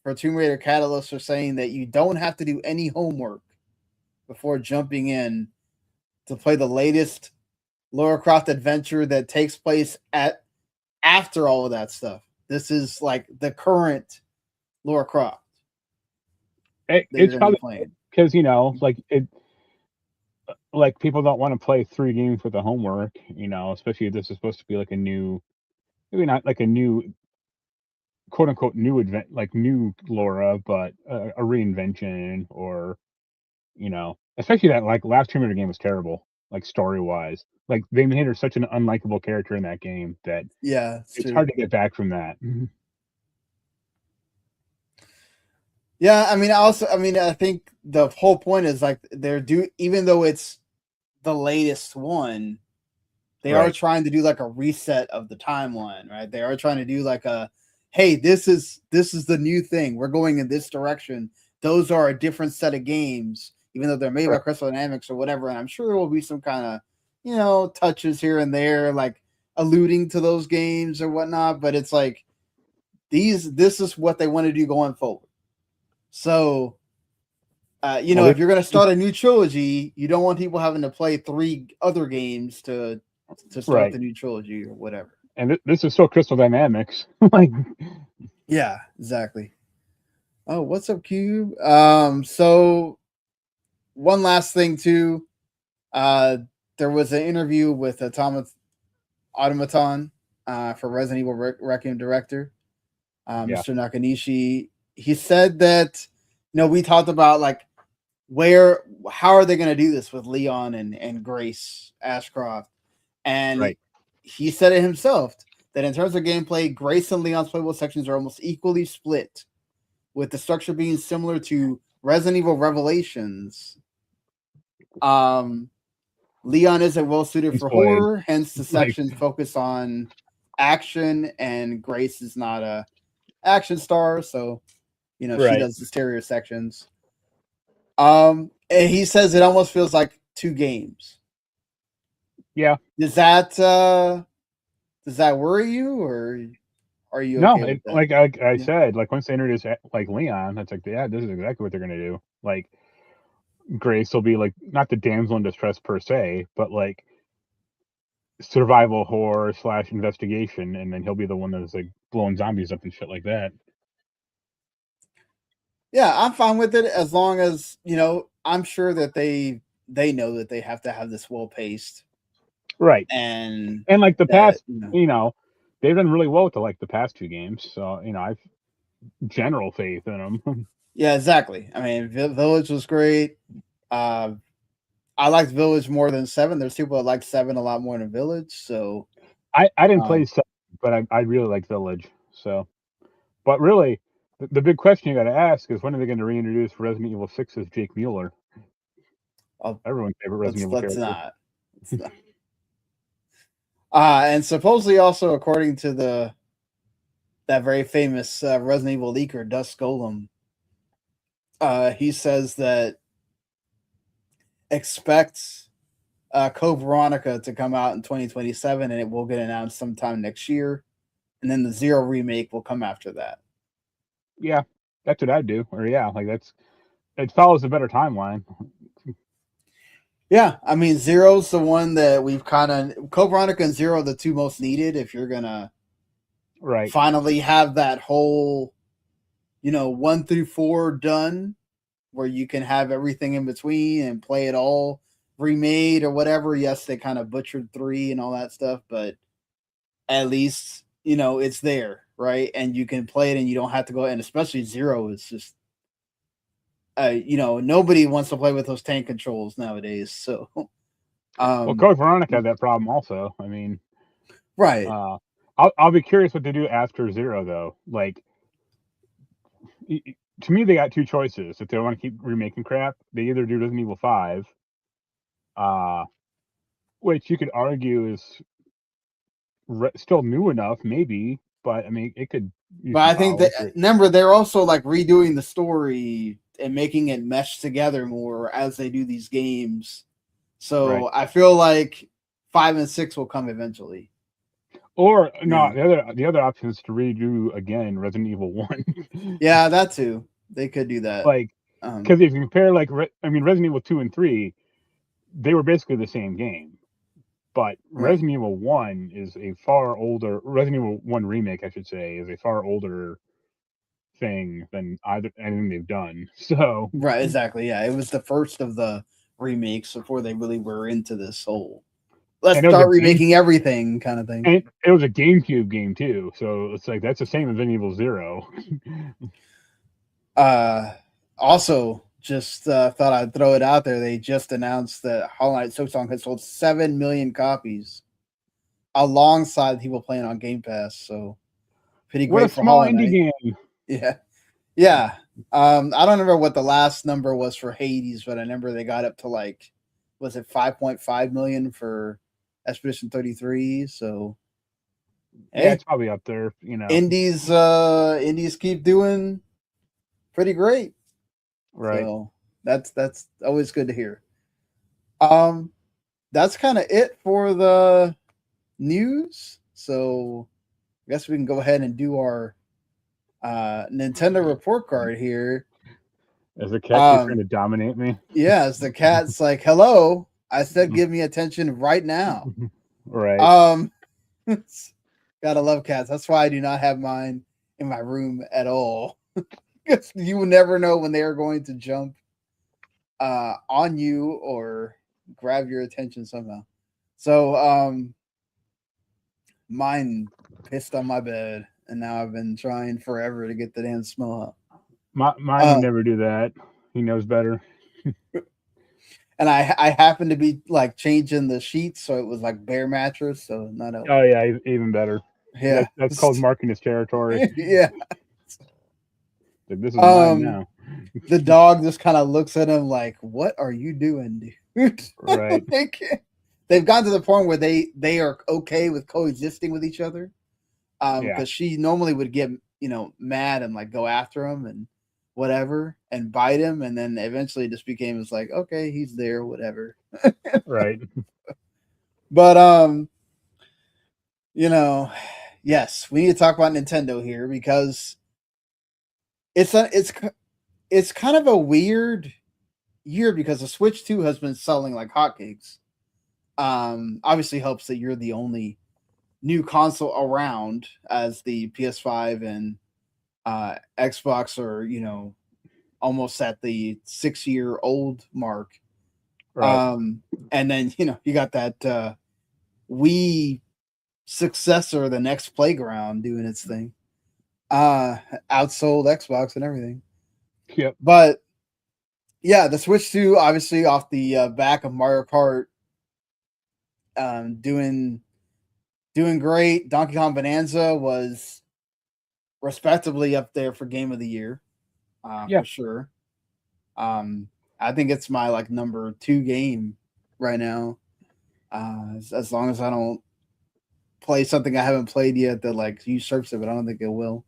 S1: for Tomb Raider Catalyst are saying that you don't have to do any homework before jumping in to play the latest Lara Croft adventure that takes place after all of that stuff. This is like the current Lara Croft that
S2: It's
S1: you're going to
S2: probably
S1: be playing.
S2: because like people don't want to play 3 games with the homework, especially if this is supposed to be like a new, maybe not like a new quote unquote new event, like new Laura, but a reinvention, or especially that like last Tomb Raider game was terrible, like story wise. Like they made her such an unlikable character in that game that
S1: Yeah,
S2: it's hard to get back from that.
S1: Yeah, I think the whole point is like even though it's the latest one, they are trying to do like a reset of the timeline, right? They are trying to do like hey, this is the new thing. We're going in this direction. Those are a different set of games, even though they're made by Crystal Dynamics or whatever. And I'm sure there will be some kind of, touches here and there, like alluding to those games or whatnot. But it's like this is what they want to do going forward. So, if you're going to start a new trilogy, you don't want people having to play 3 other games to start the new trilogy or whatever.
S2: And this is still Crystal Dynamics. Like,
S1: yeah, exactly. Oh, what's up, Cube? So one last thing too. There was an interview with Automaton for Resident Evil Requiem director, Mr. Nakanishi. He said that we talked about like how are they going to do this with Leon and Grace Ashcroft, and he said it himself that in terms of gameplay, Grace and Leon's playable sections are almost equally split, with the structure being similar to Resident Evil Revelations. Leon isn't well suited for horror, hence the sections focus on action, and Grace is not a action star, so she does the stereo sections. And he says it almost feels like 2 games.
S2: Yeah.
S1: Does that worry you, or are you okay with that?
S2: Like I said, like once they introduce like Leon, it's like, yeah, this is exactly what they're gonna do. Like Grace will be like not the damsel in distress per se, but like survival horror / investigation, and then he'll be the one that's like blowing zombies up and shit like that.
S1: Yeah, I'm fine with it as long as I'm sure that they know that they have to have this well paced,
S2: right?
S1: And
S2: like the past, they've done really well with the past 2 games, so I've general faith in them.
S1: Yeah, exactly. I mean, Village was great. I liked Village more than 7. There's people that like 7 a lot more than Village. So
S2: I didn't play 7, but I really like Village. So, but really, the big question you got to ask is when are they going to reintroduce Resident Evil 6's Jake Mueller? Everyone's favorite Resident Evil character.
S1: Let's not. And supposedly also, according to that very famous Resident Evil leaker, Dusk Golem, he says that expect Code Veronica to come out in 2027, and it will get announced sometime next year, and then the Zero remake will come after that.
S2: Yeah, that's what I'd do. Or it follows a better timeline.
S1: Yeah, I mean, Zero's the one that we've kind of Code Veronica and Zero are the 2 most needed if you're gonna finally have that whole 1 through 4 done, where you can have everything in between and play it all remade or whatever. Yes, they kind of butchered 3 and all that stuff, but at least it's there, right? And you can play it and you don't have to go, and especially Zero is just nobody wants to play with those tank controls nowadays. So
S2: well, Code Veronica had that problem also. I mean, I'll be curious what they do after Zero, though. Like, to me, they got 2 choices. If they want to keep remaking crap, they either do Resident Evil 5, which you could argue is still new enough, maybe, but I mean, it could.
S1: But I think that remember they're also like redoing the story and making it mesh together more as they do these games. So I feel like 5 and 6 will come eventually.
S2: Or
S1: Yeah.
S2: no, the other option is to redo again Resident Evil 1.
S1: Yeah, that too. They could do that.
S2: Like,
S1: Um,
S2: because if you compare Resident Evil 2 and 3, they were basically the same game. But
S1: right.
S2: Resident Evil 1 is a far older Resident Evil 1 remake, I should say, is a far older thing than anything they've done. So
S1: Right, exactly. Yeah, it was the first of the remakes before they really were into this whole let's
S2: and it was a
S1: start remaking everything kind of thing.
S2: and it was a GameCube game too. So it's like that's the same as Resident Evil 0.
S1: Also, just thought I'd throw it out there. They just announced that Hollow Knight Silksong has sold 7 million copies alongside people playing on Game Pass. So pretty
S2: What a
S1: great for
S2: small
S1: Hollow Knight.
S2: indie game.
S1: Yeah. Yeah. I don't remember what the last number was for Hades, but I remember they got up to like, was it 5.5 million for Expedition 33? So
S2: Yeah,
S1: hey,
S2: it's probably up there, you know.
S1: indies keep doing pretty great.
S2: Right.
S1: So that's always good to hear. That's kind of it for the news. So I guess we can go ahead and do our Nintendo report card here.
S2: As a cat keeps trying to dominate me.
S1: Yeah, as the cat's like, hello. I said give me attention right now.
S2: Right.
S1: Gotta love cats. That's why I do not have mine in my room at all. Because you will never know when they are going to jump on you or grab your attention somehow. So mine pissed on my bed, and now I've been trying forever to get the damn smell out.
S2: Mine would never do that. He knows better.
S1: And I happened to be like changing the sheets, so it was like bare mattress, so not a.
S2: Oh yeah, even better.
S1: Yeah,
S2: that's called marking his territory.
S1: Yeah.
S2: Like, this is mine now.
S1: The dog just kind of looks at him like, "What are you doing, dude?"
S2: Right.
S1: They've gotten to the point where they are okay with coexisting with each other. Because she normally would get mad and like go after him and whatever and bite him, and then eventually it just became it's like, okay, he's there, whatever.
S2: Right.
S1: But yes, we need to talk about Nintendo here because it's kind of a weird year because the Switch 2 has been selling like hotcakes. Obviously helps that you're the only new console around, as the PS5 and Xbox are, almost at the 6-year-old mark.
S2: Right.
S1: And then, you got that Wii successor, the next Playground, doing its thing. Outsold Xbox and everything.
S2: Yep.
S1: But yeah, the Switch 2, obviously off the back of Mario Kart, doing great. Donkey Kong Bonanza was respectably up there for Game of the Year, for sure. I think it's my like number 2 game right now. As long as I don't play something I haven't played yet that like usurps it, but I don't think it will.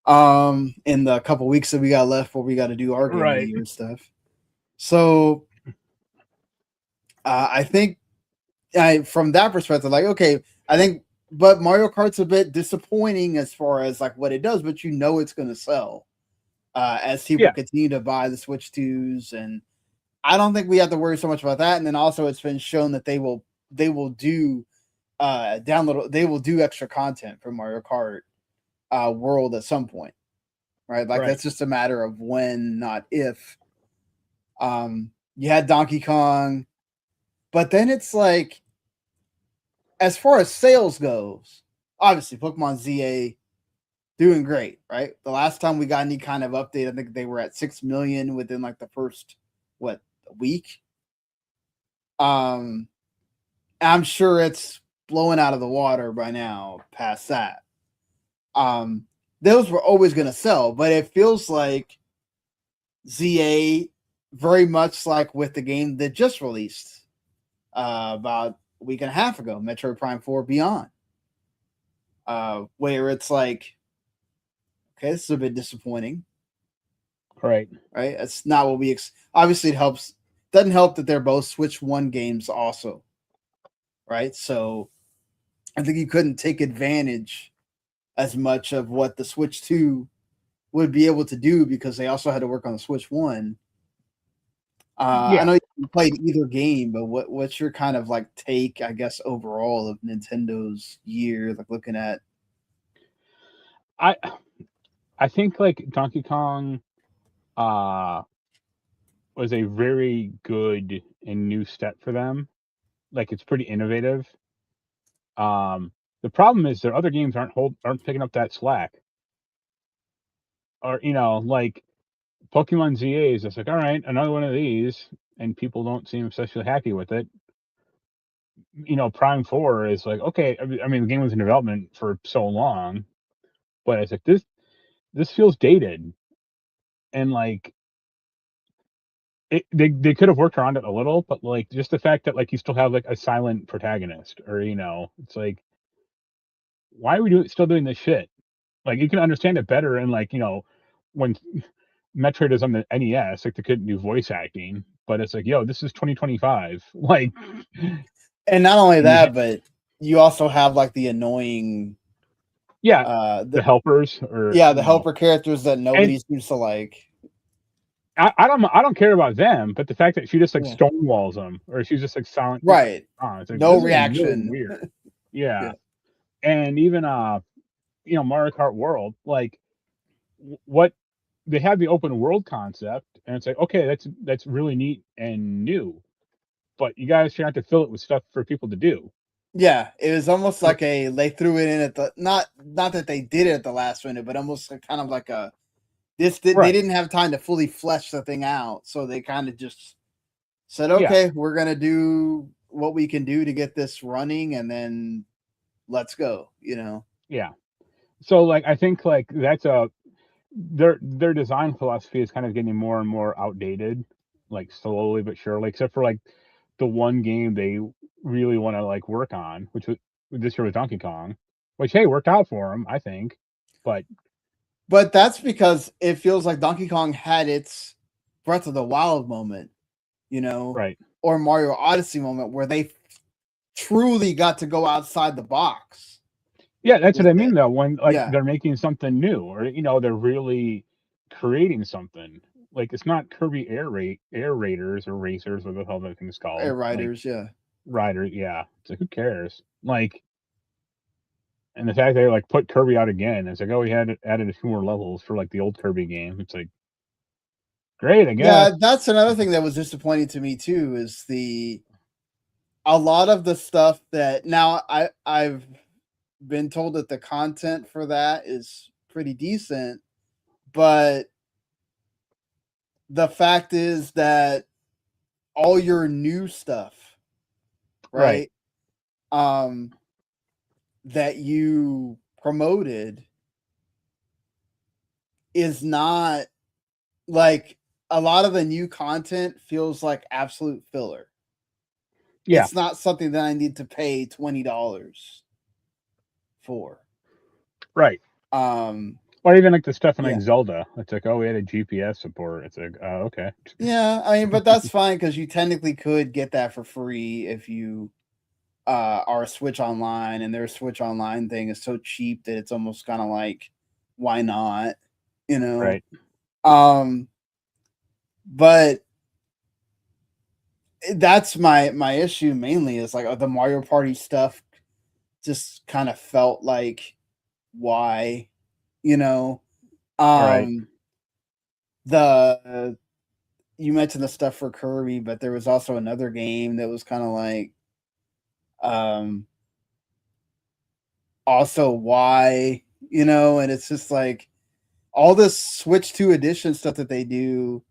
S1: In the couple weeks that we got left before we got to do our Game of the Year stuff. So I think from that perspective, like, okay, I think, but Mario Kart's a bit disappointing as far as like what it does, but it's going to sell as people continue to buy the Switch 2s, and I don't think we have to worry so much about that. And then also, it's been shown that they will do they will do extra content for Mario Kart World at some point, right? Like that's just a matter of when, not if. You had Donkey Kong, but then it's like, as far as sales goes, obviously Pokemon ZA doing great, right? The last time we got any kind of update, I think they were at 6 million within like the first week. I'm sure it's blowing out of the water by now past that. Those were always going to sell, but it feels like ZA, very much like with the game that just released about a week and a half ago, Metroid Prime 4 Beyond, where it's like, okay, this is a bit disappointing.
S2: Right.
S1: It's not what we obviously it helps. Doesn't help that they're both Switch 1 games also. Right. So I think you couldn't take advantage as much of what the Switch 2 would be able to do because they also had to work on the Switch 1. I know you played either game, but what's your kind of like take, I guess, overall of Nintendo's year, like looking at?
S2: I think like Donkey Kong was a very good and new step for them. Like it's pretty innovative. The problem is their other games aren't picking up that slack. Or like Pokemon ZA is just like, all right, another one of these, and people don't seem especially happy with it. Prime 4 is like, okay, I mean the game was in development for so long, but it's like this feels dated, and like they could have worked around it a little, but like just the fact that like you still have like a silent protagonist, or it's like, why are we still doing this shit? Like you can understand it better, and like when Metroid is on the NES, like they couldn't do voice acting, but it's like, yo, this is 2025, like,
S1: And not only that, but you also have like the annoying,
S2: the helpers, or
S1: the helper characters that nobody seems to like.
S2: I don't care about them, but the fact that she just like stonewalls them, or she's just like silent,
S1: right?
S2: It's like,
S1: no
S2: this
S1: reaction.
S2: Is really weird. Yeah. And even Mario Kart World, like what they have the open world concept, and it's like, okay, that's really neat and new, but you guys try to fill it with stuff for people to do.
S1: Yeah, it was almost like they threw it in at the not that they did it at the last minute, but almost like, kind of like they didn't have time to fully flesh the thing out, so they kind of just said, okay, we're gonna do what we can do to get this running, and then let's go.
S2: Yeah. So like I think like that's their design philosophy is kind of getting more and more outdated, like slowly but surely, except for like the one game they really want to like work on, which was this year with Donkey Kong, which, hey, worked out for them, I think. But
S1: that's because it feels like Donkey Kong had its Breath of the Wild moment,
S2: right,
S1: or Mario Odyssey moment where they truly got to go outside the box.
S2: Yeah, that's what I mean, though, when like they're making something new, or they're really creating something. Like it's not Kirby Air Raiders or Racers, or the hell that thing's called.
S1: Air Riders,
S2: Rider, yeah. It's like, who cares? Like, and the fact they like put Kirby out again, it's like, oh, we had added a few more levels for like the old Kirby game. It's like, great, I guess.
S1: Yeah, that's another thing that was disappointing to me too, is a lot of the stuff that now I've been told that the content for that is pretty decent, but the fact is that all your new stuff, right? That you promoted is not, like, a lot of the new content feels like absolute filler.
S2: Yeah.
S1: It's not something that I need to pay $20 for.
S2: Right. Or even like the stuff in like Zelda. It's like, oh, we had a GPS support. It's like, oh, okay.
S1: Yeah, I mean, but that's fine because you technically could get that for free if you are a Switch Online, and their Switch Online thing is so cheap that it's almost kind of like, why not?
S2: Right.
S1: But that's my issue mainly, is like the Mario Party stuff just kind of felt like, why,
S2: Right.
S1: the you mentioned the stuff for Kirby, but there was also another game that was kind of like, also why, and it's just like all this Switch 2 edition stuff that they do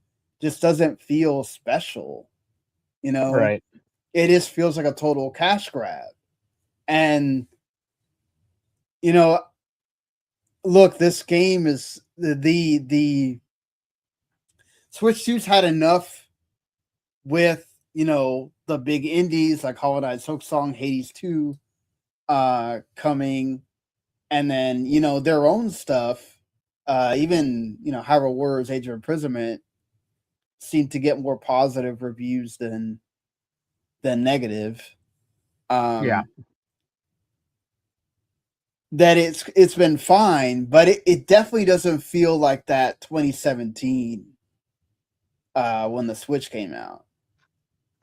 S1: just doesn't feel special.
S2: Right.
S1: It just feels like a total cash grab. And look, this game is the Switch 2's had enough with the big indies like Hollow Knight, Silksong, Hades 2 coming, and then their own stuff, even Hyrule Warriors Age of Imprisonment seem to get more positive reviews than negative.
S2: Yeah.
S1: that it's been fine, but it definitely doesn't feel like that 2017 when the Switch came out.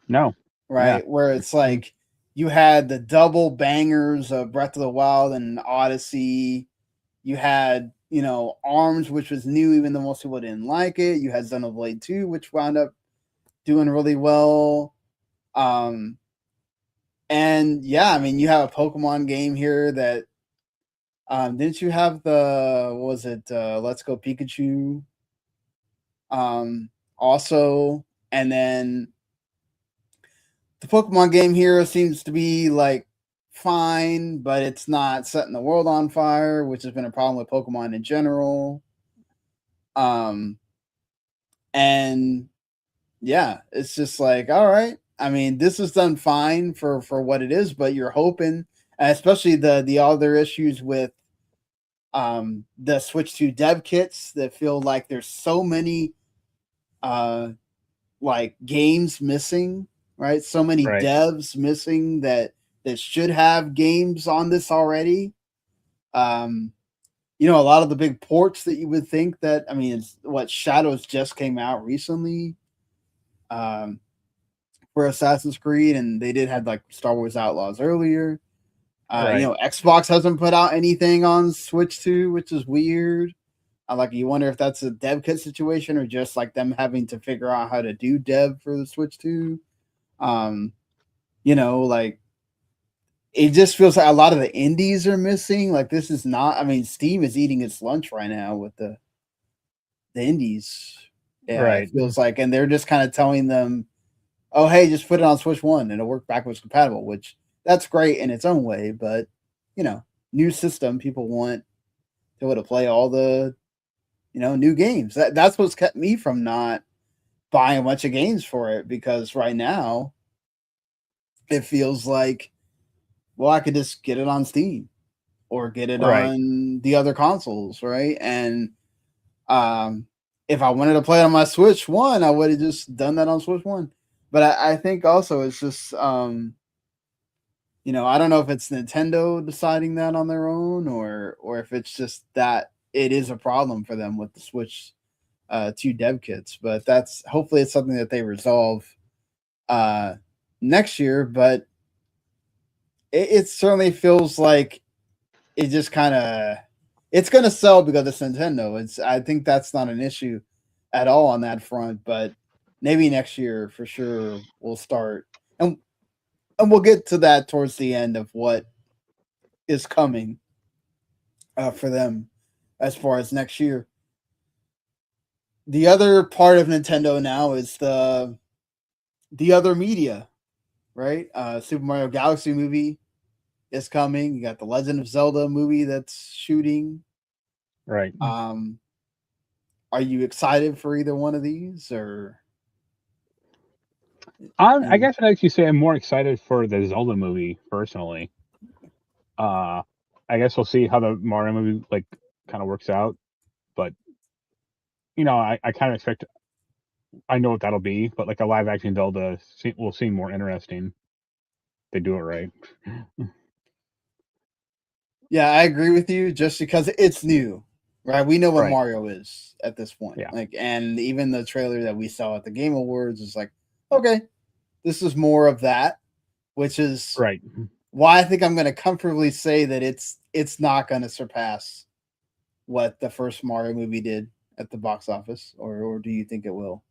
S2: No.
S1: Right?
S2: Yeah.
S1: Where it's like you had the double bangers of Breath of the Wild and Odyssey. You had, Arms, which was new, even though most people didn't like it. You had Xenoblade 2, which wound up doing really well. And yeah, I mean, you have a Pokemon game here that didn't you have Let's Go Pikachu? Also, and then the Pokemon game here seems to be like fine, but it's not setting the world on fire, which has been a problem with Pokemon in general. And yeah, it's just like, all right. I mean, this is done fine for what it is, but you're hoping, especially the other issues with the Switch 2 dev kits that feel like there's so many like games missing, right? So many
S2: Right.
S1: devs missing that should have games on this already. A lot of the big ports that you would think that, I mean, it's what Shadows just came out recently for Assassin's Creed, and they did have like Star Wars Outlaws earlier.
S2: Right.
S1: Xbox hasn't put out anything on Switch 2, which is weird. Like, you wonder if that's a dev kit situation or just like them having to figure out how to do dev for the Switch 2. Like, it just feels like a lot of the indies are missing. Like, this is not, I mean, Steam is eating its lunch right now with the indies. Yeah,
S2: Right.
S1: it feels like, and they're just kind of telling them, oh, hey, just put it on Switch 1 and it'll work backwards compatible, which that's great in its own way. But, new system, people want to be able to play all the, new games. That's what's kept me from not buying a bunch of games for it, because right now it feels like, well, I could just get it on Steam or get it
S2: Right.
S1: on the other consoles, right? And if I wanted to play it on my Switch 1, I would have just done that on Switch 1. But I think also it's just I don't know if it's Nintendo deciding that on their own, or if it's just that it is a problem for them with the Switch 2 dev kits. But that's, hopefully it's something that they resolve next year. But it certainly feels like it just kind of, it's going to sell because it's Nintendo. I think that's not an issue at all on that front. But maybe next year for sure we'll start, and we'll get to that towards the end of what is coming for them as far as next year. The other part of Nintendo now is the other media, right? Super Mario Galaxy movie is coming. You got the Legend of Zelda movie that's shooting.
S2: Right.
S1: Are you excited for either one of these, or?
S2: I guess I'd actually say I'm more excited for the Zelda movie personally. I guess we'll see how the Mario movie like kind of works out, but I kind of expect. I know what that'll be, but like a live action Zelda will seem more interesting. They do it right.
S1: Yeah, I agree with you. Just because it's new, right? We know what
S2: Right.
S1: Mario is at this point.
S2: Yeah.
S1: Like, and even the trailer that we saw at the Game Awards is like, okay, this is more of that, which is
S2: Right.
S1: why I think I'm going to comfortably say that it's not going to surpass what the first Mario movie did at the box office, or do you think it will?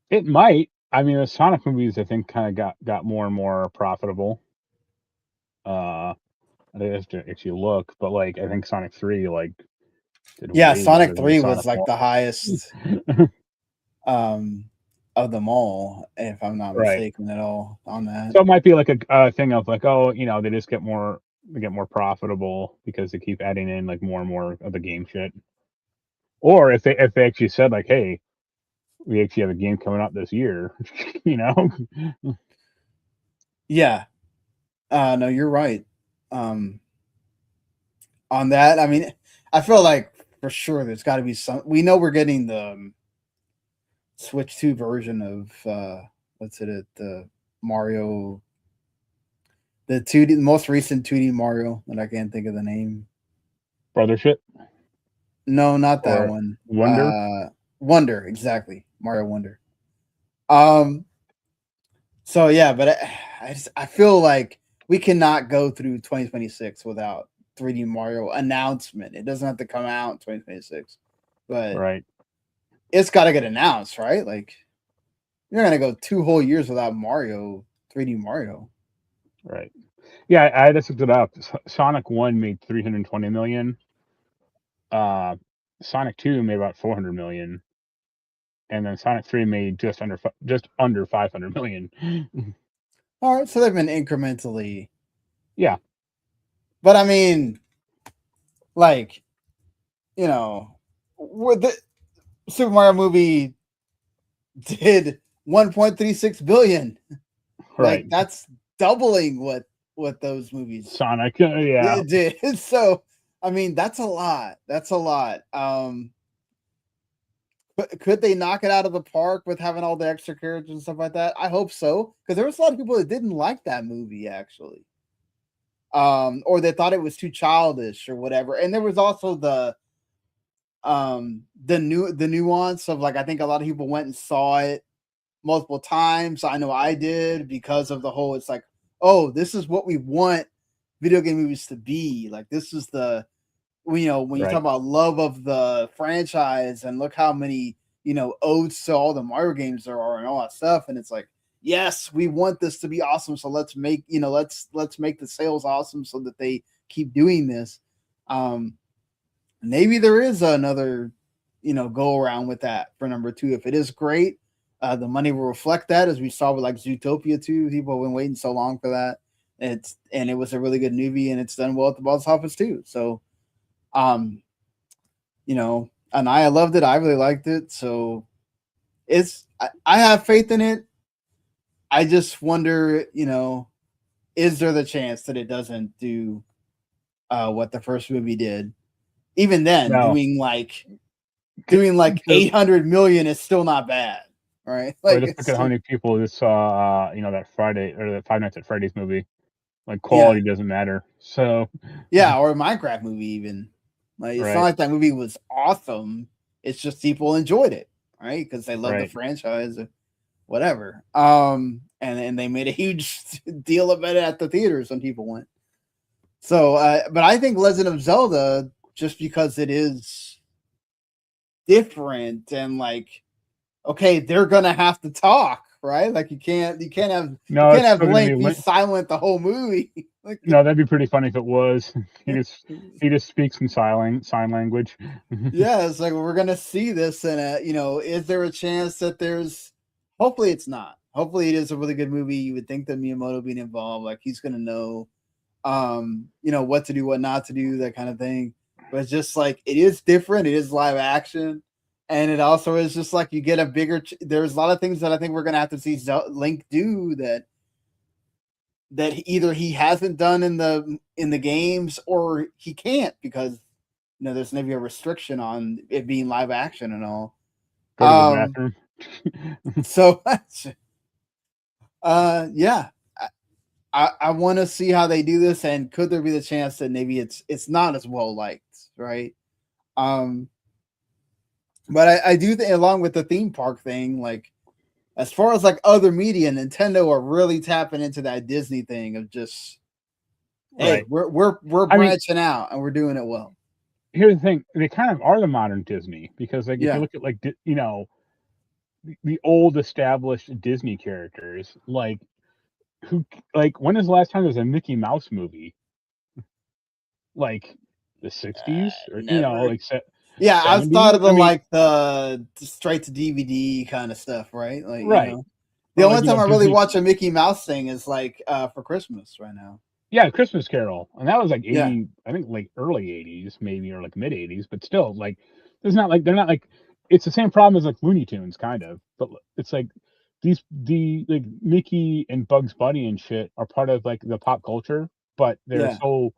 S2: It might. I mean, the Sonic movies I think kind of got more and more profitable. I think I have to actually look, but like I think Sonic 3 like did
S1: Yeah,
S2: way better
S1: Sonic
S2: than the
S1: 3 was
S2: Sonic
S1: like
S2: 1.
S1: the highest um of them all, if I'm not
S2: Right.
S1: mistaken at all on that.
S2: So it might be like a thing of like, oh, they just get more profitable because they keep adding in like more and more of the game shit. Or if they actually said like, hey, we actually have a game coming out this year, you know?
S1: Yeah. No, you're right. Um on that, I mean, I feel like for sure there's got to be some. We know we're getting the Switch 2 version of what's it? The The 2D, most recent 2D Mario that I can't think of the name.
S2: Brothership
S1: No, not that
S2: or
S1: one.
S2: Wonder.
S1: Wonder, exactly. Mario Wonder. So yeah, but I feel like we cannot go through 2026 without 3D Mario announcement. It doesn't have to come out in 2026, but
S2: Right.
S1: it's got to get announced, right? Like you're gonna go 2 whole years without Mario, 3D Mario.
S2: Right. Yeah, I just looked it up. Sonic 1 made 320 million. Sonic 2 made about 400 million. And then Sonic 3 made just under 500 million.
S1: All right, so they've been incrementally.
S2: Yeah.
S1: But I mean, like, with the Super Mario movie did 1.36 billion.
S2: Right.
S1: Like that's doubling what those movies
S2: Sonic, yeah.
S1: did. So I mean, that's a lot. That's a lot. Could they knock it out of the park with having all the extra characters and stuff like that? I hope so, because there was a lot of people that didn't like that movie actually, or they thought it was too childish or whatever. And there was also the nuance of like I think a lot of people went and saw it multiple times. I know I did because of the whole. It's like, oh, this is what we want video game movies to be. Like this is the when you
S2: Right.
S1: talk about love of the franchise and look how many odes to all the Mario games there are and all that stuff, and it's like, yes, we want this to be awesome, so let's make let's make the sales awesome so that they keep doing this. Maybe there is another go around with that for number 2. If it is great, the money will reflect that, as we saw with like Zootopia 2. People have been waiting so long for that. It was a really good movie, and it's done well at the box office too. So and I loved it. I really liked it. So I have faith in it. I just wonder, is there the chance that it doesn't do what the first movie did? Even then,
S2: No.
S1: doing like 800 million is still not bad, right? Like,
S2: just look at how many people just saw, that Friday or the Five Nights at Freddy's movie. Like quality doesn't matter. So
S1: yeah, or a Minecraft movie even. Like it's
S2: right.
S1: not like that movie was awesome. It's just people enjoyed it, right? Because they love the franchise or whatever. And they made a huge deal about it at the theaters when people went. So, but I think Legend of Zelda, just because it is different and like, okay, they're gonna have to talk, right? Like you can't have Link be silent the whole movie. Like,
S2: no, that'd be pretty funny if it was. He just speaks in sign language.
S1: Yeah, it's like we're gonna see this, and is there a chance that there's? Hopefully, it's not. Hopefully, it is a really good movie. You would think that Miyamoto being involved, like he's gonna know, what to do, what not to do, that kind of thing. But it's just like it is different. It is live action, and it also is just like you get a bigger. There's a lot of things that I think we're gonna have to see Link do that either he hasn't done in the games or he can't because there's maybe a restriction on it being live action and all.
S2: Go to the bathroom.
S1: So yeah. I want to see how they do this, and could there be the chance that maybe it's not as well liked, right? But I do think, along with the theme park thing, like as far as like other media, Nintendo are really tapping into that Disney thing of just, hey, we're branching out and we're doing it well.
S2: Here's the thing: they kind of are the modern Disney because, like, if you look at like the old established Disney characters, like when is the last time there was a Mickey Mouse movie? Like the 60s or like
S1: yeah, 70s? I've thought of the straight to DVD kind of stuff, right? Like the only time I really watch a Mickey Mouse thing is like for Christmas right now.
S2: Yeah, Christmas Carol, and that was like 80. I think like early 80s, maybe, or like mid 80s, but still, like they're not like it's the same problem as like Looney Tunes, kind of, but it's like the like Mickey and Bugs Bunny and shit are part of like the pop culture, but they're so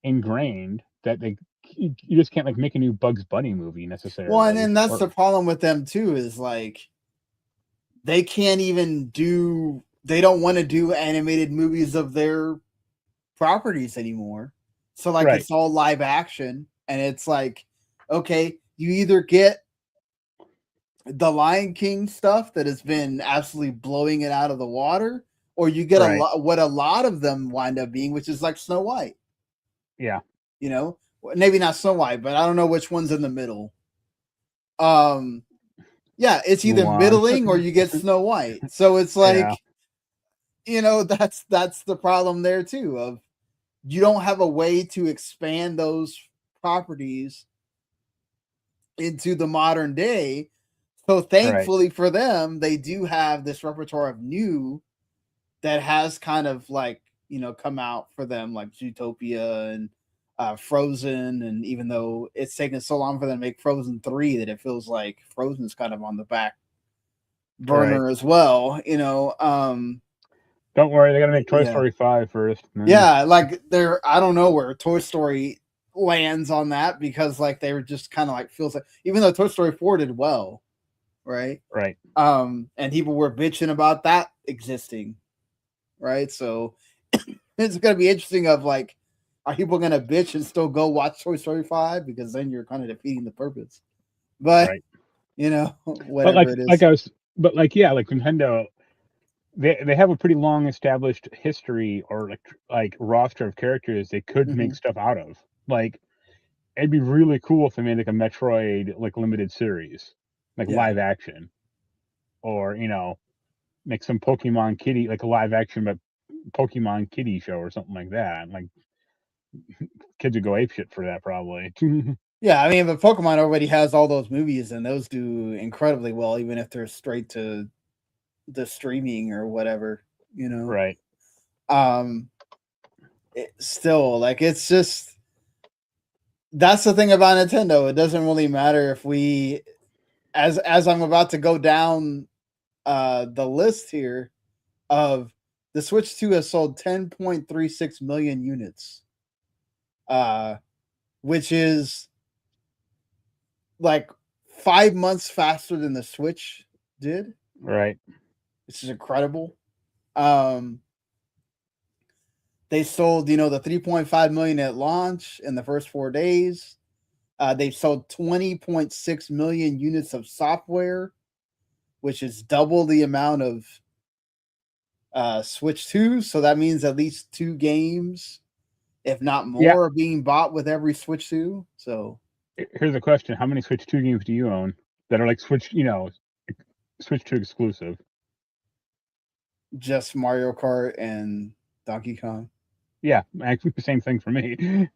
S2: ingrained that you just can't like make a new Bugs Bunny movie necessarily.
S1: Well, and then that's the problem with them too, is like they can't even they don't want to do animated movies of their properties anymore. So like
S2: Right.
S1: it's all live action, and it's like, okay, you either get the Lion King stuff that has been absolutely blowing it out of the water, or you get
S2: Right.
S1: what a lot of them wind up being, which is like Snow White.
S2: Yeah.
S1: You know, maybe not Snow White, but I don't know which one's in the middle. Yeah, it's either
S2: Mulan.
S1: middling or you get Snow White. So it's like,
S2: Yeah.
S1: you know, that's the problem there too. Of you don't have a way to expand those properties into the modern day. So thankfully for them, they do have this repertoire of new that has kind of like, you know, come out for them, like Zootopia and Frozen. And even though it's taken so long for them to make Frozen 3 that it feels like Frozen's kind of on the back burner as well, you know.
S2: Don't worry, they gotta make Toy
S1: Yeah.
S2: Story 5 first.
S1: Yeah, like I don't know where Toy Story lands on that, because like they were just kind of like feels like, even though Toy Story 4 did well, right?
S2: Right.
S1: And people were bitching about that existing, right? So it's gonna be interesting of like, are people gonna bitch and still go watch Toy Story 5? Because then you're kind of defeating the purpose. But you know, whatever
S2: but
S1: it is.
S2: like Nintendo, they have a pretty long established history or like roster of characters they could make stuff out of. Like, it'd be really cool if they made like a Metroid like limited series, like live action, or you know, make some Pokemon Kitty, like a live action but Pokemon Kitty show or something like that. Like, kids would go apeshit for that probably.
S1: Yeah, I mean, but Pokemon already has all those movies, and those do incredibly well, even if they're straight to the streaming or whatever, you know.
S2: Right.
S1: Still, like, it's just, that's the thing about Nintendo. It doesn't really matter if we, as I'm about to go down the list here, of the Switch 2 has sold 10.36 million units, which is like 5 months faster than the Switch did.
S2: Right.
S1: Which is incredible. They sold, you know, the 3.5 million at launch in the first 4 days. They sold 20.6 million units of software, which is double the amount of Switch 2. So that means at least 2 games, if not more, are being bought with every Switch 2. So
S2: here's a question: how many Switch 2 games do you own that are like Switch, you know, Switch 2 exclusive?
S1: Just Mario Kart and Donkey Kong.
S2: Yeah, actually the same thing for me.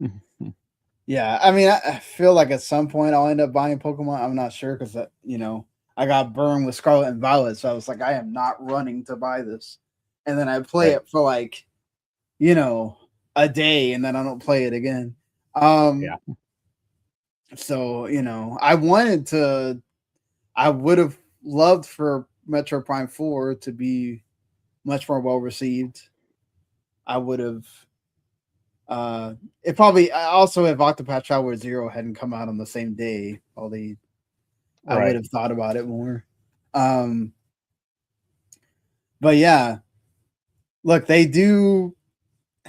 S1: Yeah, I mean, I feel like at some point I'll end up buying Pokemon. I'm not sure, because you know, I got burned with Scarlet and Violet, so I was like, I am not running to buy this. And then I play it for like, you know, a day, and then I don't play it again.
S2: Yeah.
S1: So, you know, I would have loved for Metro Prime 4 to be much more well received. I would have. It probably also, if Octopath Traveler 0 hadn't come out on the same day, probably I would have thought about it more. But yeah, look, they do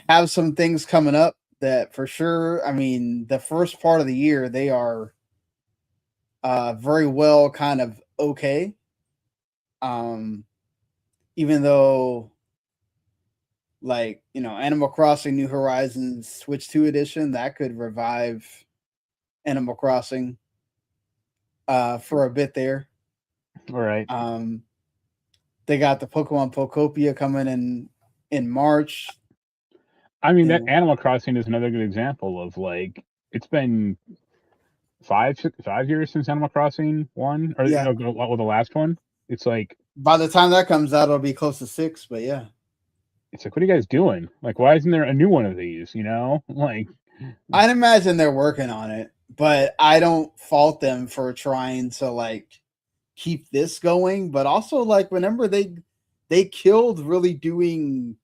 S1: have some things coming up that for sure. I mean, the first part of the year, they are very well kind of okay. Even though, like, you know, Animal Crossing New Horizons Switch 2 edition, that could revive Animal Crossing for a bit there.
S2: All right.
S1: They got the Pokemon Pokopia coming in March.
S2: I mean, that Animal Crossing is another good example of, like, it's been 5 years since Animal Crossing 1, or you know, the last one. It's like,
S1: by the time that comes out, it'll be close to 6. But yeah,
S2: it's like, what are you guys doing? Like, why isn't there a new one of these? You know, like,
S1: I'd imagine they're working on it, but I don't fault them for trying to like keep this going. But also, like, remember they killed really doing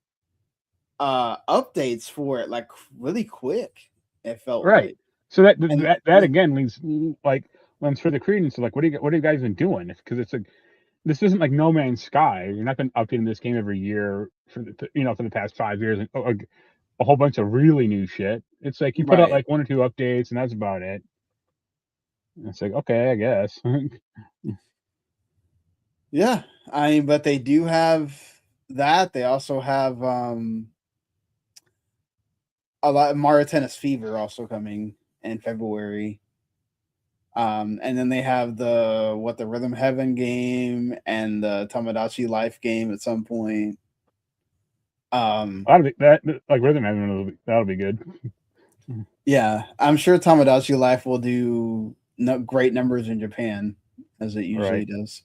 S1: updates for it like really quick. It felt
S2: right.
S1: like.
S2: So that again lends further credence to, like, what are you guys been doing? Because it's like, this isn't like No Man's Sky. You're not been updating this game every year for the past 5 years, a whole bunch of really new shit. It's like you put out
S1: Right.
S2: like 1 or 2 updates, and that's about it. And it's like, okay, I guess.
S1: Yeah. I mean, but they do have that. They also have a lot of Mario Tennis Fever also coming in February. And then they have the Rhythm Heaven game and the Tomodachi Life game at some point.
S2: That'll be that like Rhythm Heaven. That'll be good.
S1: Yeah, I'm sure Tomodachi Life will do great numbers in Japan, as it usually
S2: Right.
S1: does.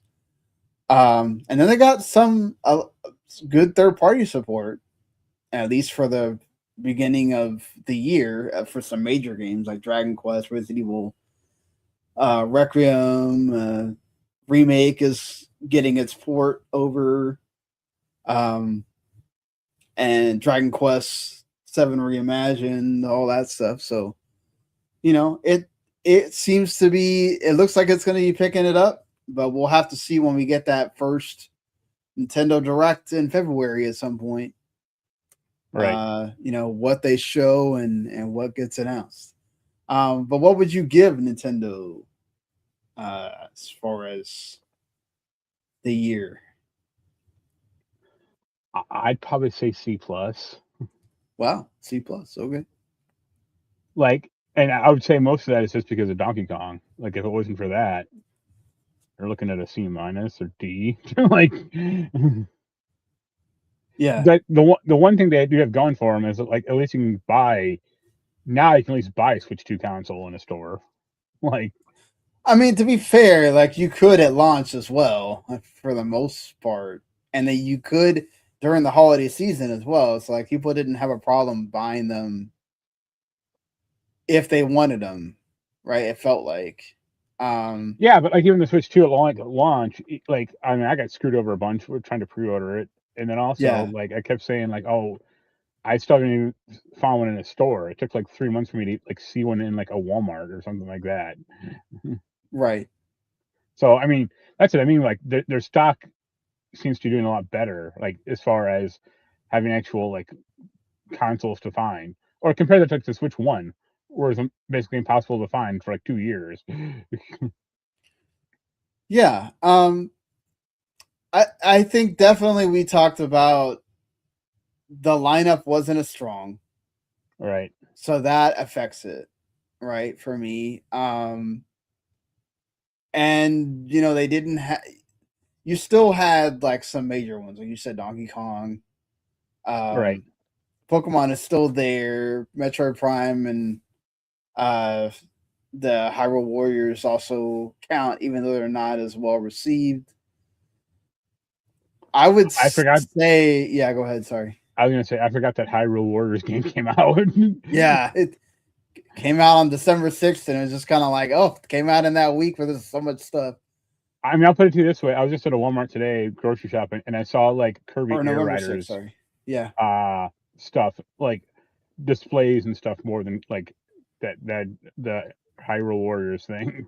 S1: And then they got some good third party support, at least for the beginning of the year, for some major games like Dragon Quest, Resident Evil, Requiem, remake is getting its port over, and Dragon Quest 7 Reimagined, all that stuff. So, it seems to be. It looks like it's going to be picking it up, but we'll have to see when we get that first Nintendo Direct in February at some point.
S2: Right.
S1: What they show and what gets announced. But what would you give Nintendo as far as the year?
S2: I'd probably say C plus.
S1: Wow, C plus. Okay.
S2: Like, and I would say most of that is just because of Donkey Kong. Like, if it wasn't for that, you're looking at a C minus or D. Like,
S1: Yeah.
S2: the one thing they do have going for them is that, like, at least you can buy now. You can at least buy a Switch 2 console in a store. Like,
S1: I mean, to be fair, like you could at launch as well, for the most part, and then you could during the holiday season as well. It's like people didn't have a problem buying them if they wanted them, right? It felt like,
S2: yeah, but like even the Switch 2 at launch, like I mean, I got screwed over a bunch. We're trying to pre-order it, and then also
S1: yeah,
S2: like I kept saying like, oh, I still haven't even found one in a store. It took like 3 months for me to like see one in like a Walmart or something like that.
S1: right.
S2: So I mean, that's it. I mean, like their stock seems to be doing a lot better, like as far as having actual like consoles to find, or compare that to like, the Switch One, where it's basically impossible to find for like 2 years.
S1: Yeah. I think definitely we talked about the lineup wasn't as strong,
S2: Right.
S1: so that affects it, right? For me, and they didn't have. You still had like some major ones, like you said, Donkey Kong.
S2: Right.
S1: Pokemon is still there. Metroid Prime and uh, the Hyrule Warriors also count, even though they're not as well received. I would
S2: I forgot.
S1: say, yeah. Go ahead. Sorry.
S2: I was gonna say I forgot that Hyrule Warriors game came out.
S1: Yeah, it came out on December 6th, and it was just kind of like, oh, it came out in that week where there's so much stuff.
S2: I mean, I'll put it to you this way: I was just at a Walmart today, grocery shopping, and I saw like Kirby
S1: Or
S2: Air
S1: November 6th.
S2: Riders,
S1: Sorry. Yeah.
S2: stuff like displays and stuff more than like that the Hyrule Warriors thing.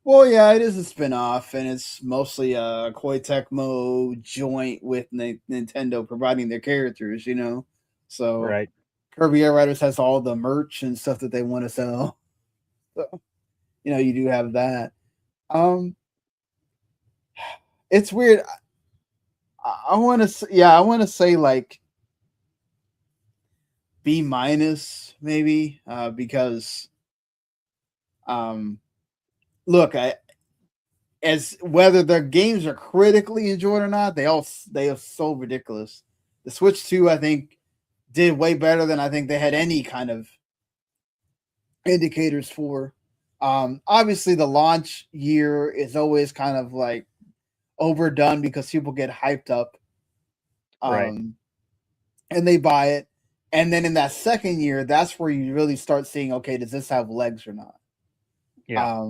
S1: Well, yeah, it is a spin-off, and it's mostly a Koei Tecmo joint with Nintendo providing their characters, So
S2: Right.
S1: Kirby Air Riders has all the merch and stuff that they want to sell. So, you do have that. It's weird. I want to say like B minus maybe, because look, as whether the games are critically enjoyed or not, they are so ridiculous. The Switch 2, I think, did way better than I think they had any kind of indicators for. Obviously, the launch year is always kind of like overdone because people get hyped up,
S2: Right.
S1: and they buy it. And then in that second year, that's where you really start seeing, okay, does this have legs or not?
S2: Yeah.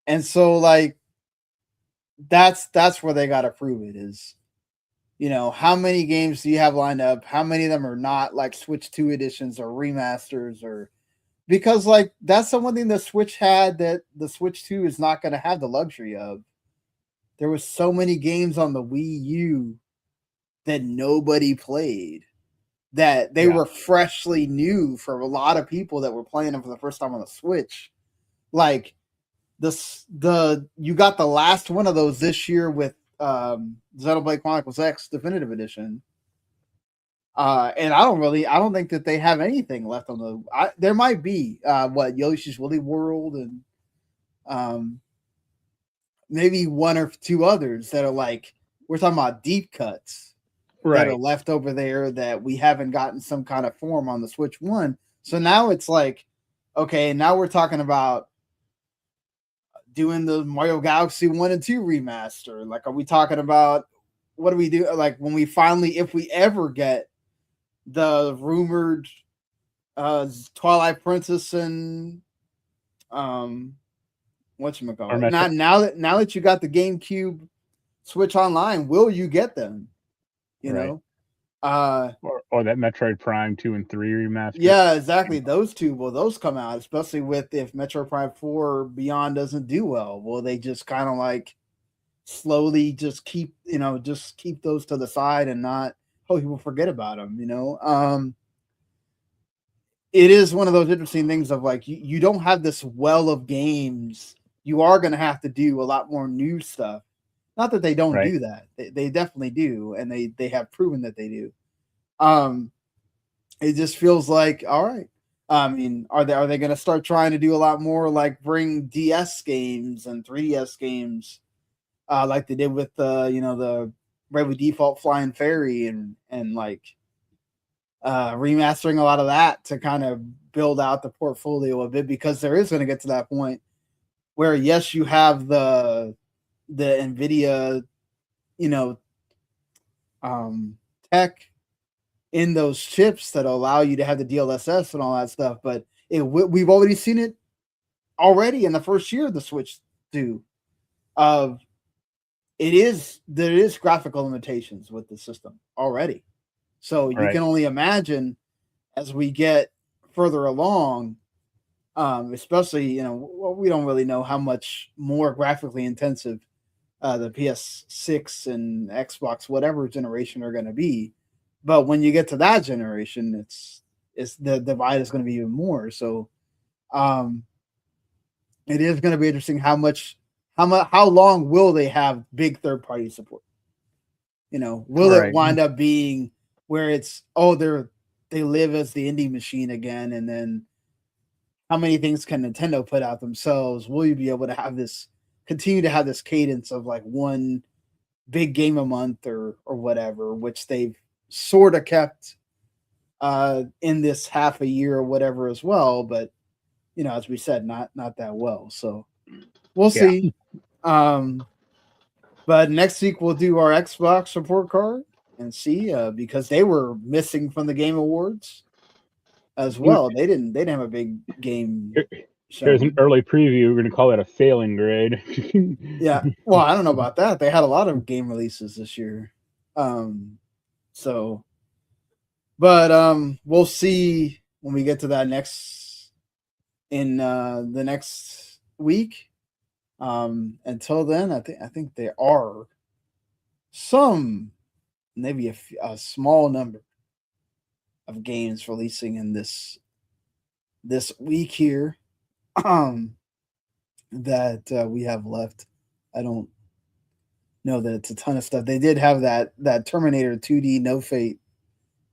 S1: And so like that's where they got to prove it is, how many games do you have lined up? How many of them are not like Switch 2 editions or remasters, or because like that's the one thing the Switch had that the Switch 2 is not going to have the luxury of. There was so many games on the Wii U that nobody played. that they were freshly new for a lot of people that were playing them for the first time on the Switch. Like you got the last one of those this year with Xenoblade Chronicles X Definitive Edition. And I don't think that they have anything left on the. There might be Yoshi's Woolly World and maybe one or two others that are like, we're talking about deep cuts that are left over there that we haven't gotten some kind of form on the Switch 1. So now it's like, okay, now we're talking about doing the Mario Galaxy 1 and 2 remaster. Like, are we talking about, what do we do? Like, when we finally, if we ever get the rumored Twilight Princess and whatchamacallit. Now that you got the GameCube Switch Online, will you get them? You know?
S2: Or that Metroid Prime 2 and 3 remaster.
S1: Yeah, exactly. Those two, will those come out? Especially with if Metroid Prime 4 Beyond doesn't do well, will they just kind of like slowly just keep those to the side and not people forget about them, it is one of those interesting things of like, you don't have this well of games. You are going to have to do a lot more new stuff. Not that they don't do that. They definitely do. And they have proven that they do. It just feels like, all right. I mean, are they going to start trying to do a lot more, like bring DS games and 3DS games like they did with the Bravely Default Flying Fairy and like remastering a lot of that to kind of build out the portfolio a bit, because there is going to get to that point where, yes, you have the NVIDIA, tech in those chips that allow you to have the DLSS and all that stuff, but we've already seen it already in the first year of the Switch do. There is graphical limitations with the system already. So you can only imagine as we get further along, especially, we don't really know how much more graphically intensive the PS6 and Xbox, whatever generation, are going to be. But when you get to that generation, it's the divide is going to be even more. So it is going to be interesting how long will they have big third-party support? Will it wind up being where it's, they live as the indie machine again, and then how many things can Nintendo put out themselves? Will you be able to continue to have this cadence of like one big game a month or whatever, which they've sort of kept in this half a year or whatever as well, but as we said, not that well. So we'll see. But next week we'll do our Xbox report card and see, because they were missing from the Game Awards as well. They didn't have a big game.
S2: Here's an early preview. We're going to call it a failing grade.
S1: Yeah. Well, I don't know about that. They had a lot of game releases this year. We'll see when we get to that in the next week. Until then, I think there are maybe a small number of games releasing in this week here that we have left. I don't know that it's a ton of stuff. They did have that Terminator 2D No Fate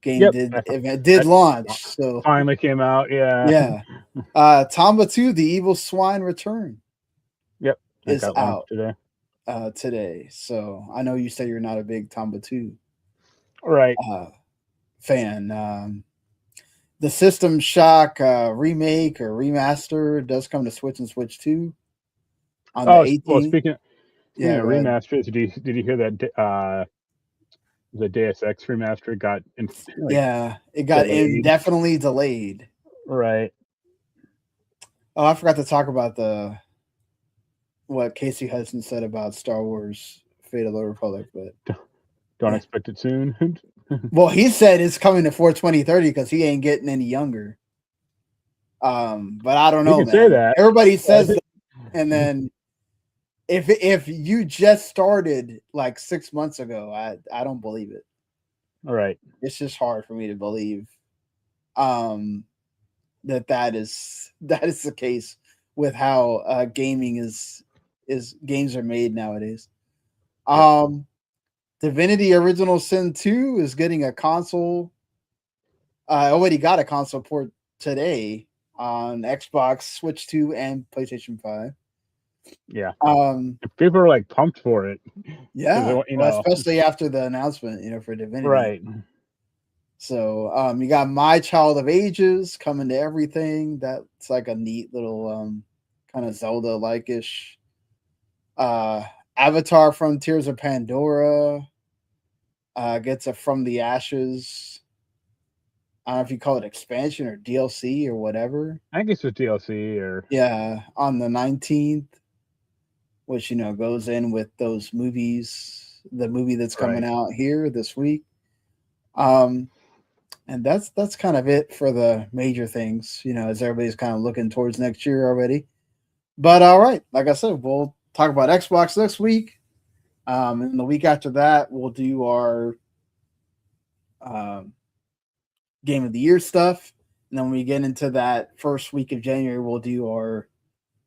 S1: game did launch. So
S2: finally came out.
S1: Yeah. Tomba 2, The Evil Swine Return.
S2: Yep.
S1: Is out today. So I know you say you're not a big Tomba 2 fan. The System Shock remake or remaster does come to Switch and Switch 2 on the 18th. Well,
S2: speaking of remasters, did you hear that the Deus Ex remaster got
S1: it got indefinitely delayed.
S2: Right.
S1: Oh, I forgot to talk about what Casey Hudson said about Star Wars Fate of the Republic, but
S2: don't expect it soon.
S1: Well, he said it's coming to 4/20/30 because he ain't getting any younger. But I don't know.
S2: You can say that.
S1: Everybody says that, and then if you just started like 6 months ago, I don't believe it.
S2: All right.
S1: It's just hard for me to believe that is the case with how gaming is games are made nowadays. Divinity Original Sin 2 is getting a console. I already got a console port today on Xbox, Switch 2, and PlayStation 5.
S2: Yeah.
S1: Um,
S2: People are like pumped for it.
S1: yeah,
S2: You
S1: well,
S2: know,
S1: especially after the announcement, for Divinity.
S2: right.
S1: So, you got My Child of Ages coming to everything. That's like a neat little kind of Zelda-like-ish. Avatar Frontiers of Pandora gets a From the Ashes. I don't know if you call it expansion or DLC or whatever.
S2: I think it's just DLC or
S1: Yeah, on the 19th, which goes in with those movies, the movie that's coming
S2: Right.
S1: out here this week. And that's kind of it for the major things, as everybody's kind of looking towards next year already. But all right, like I said, we'll talk about Xbox next week. And the week after that, we'll do our Game of the Year stuff. And then when we get into that first week of January, we'll do our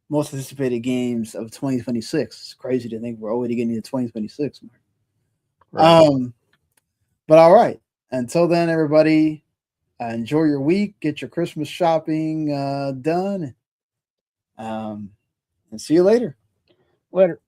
S1: most anticipated games of 2026. It's crazy to think we're already getting into 2026.
S2: right.
S1: But all right. Until then, everybody, enjoy your week. Get your Christmas shopping done. And see you later.
S2: Later.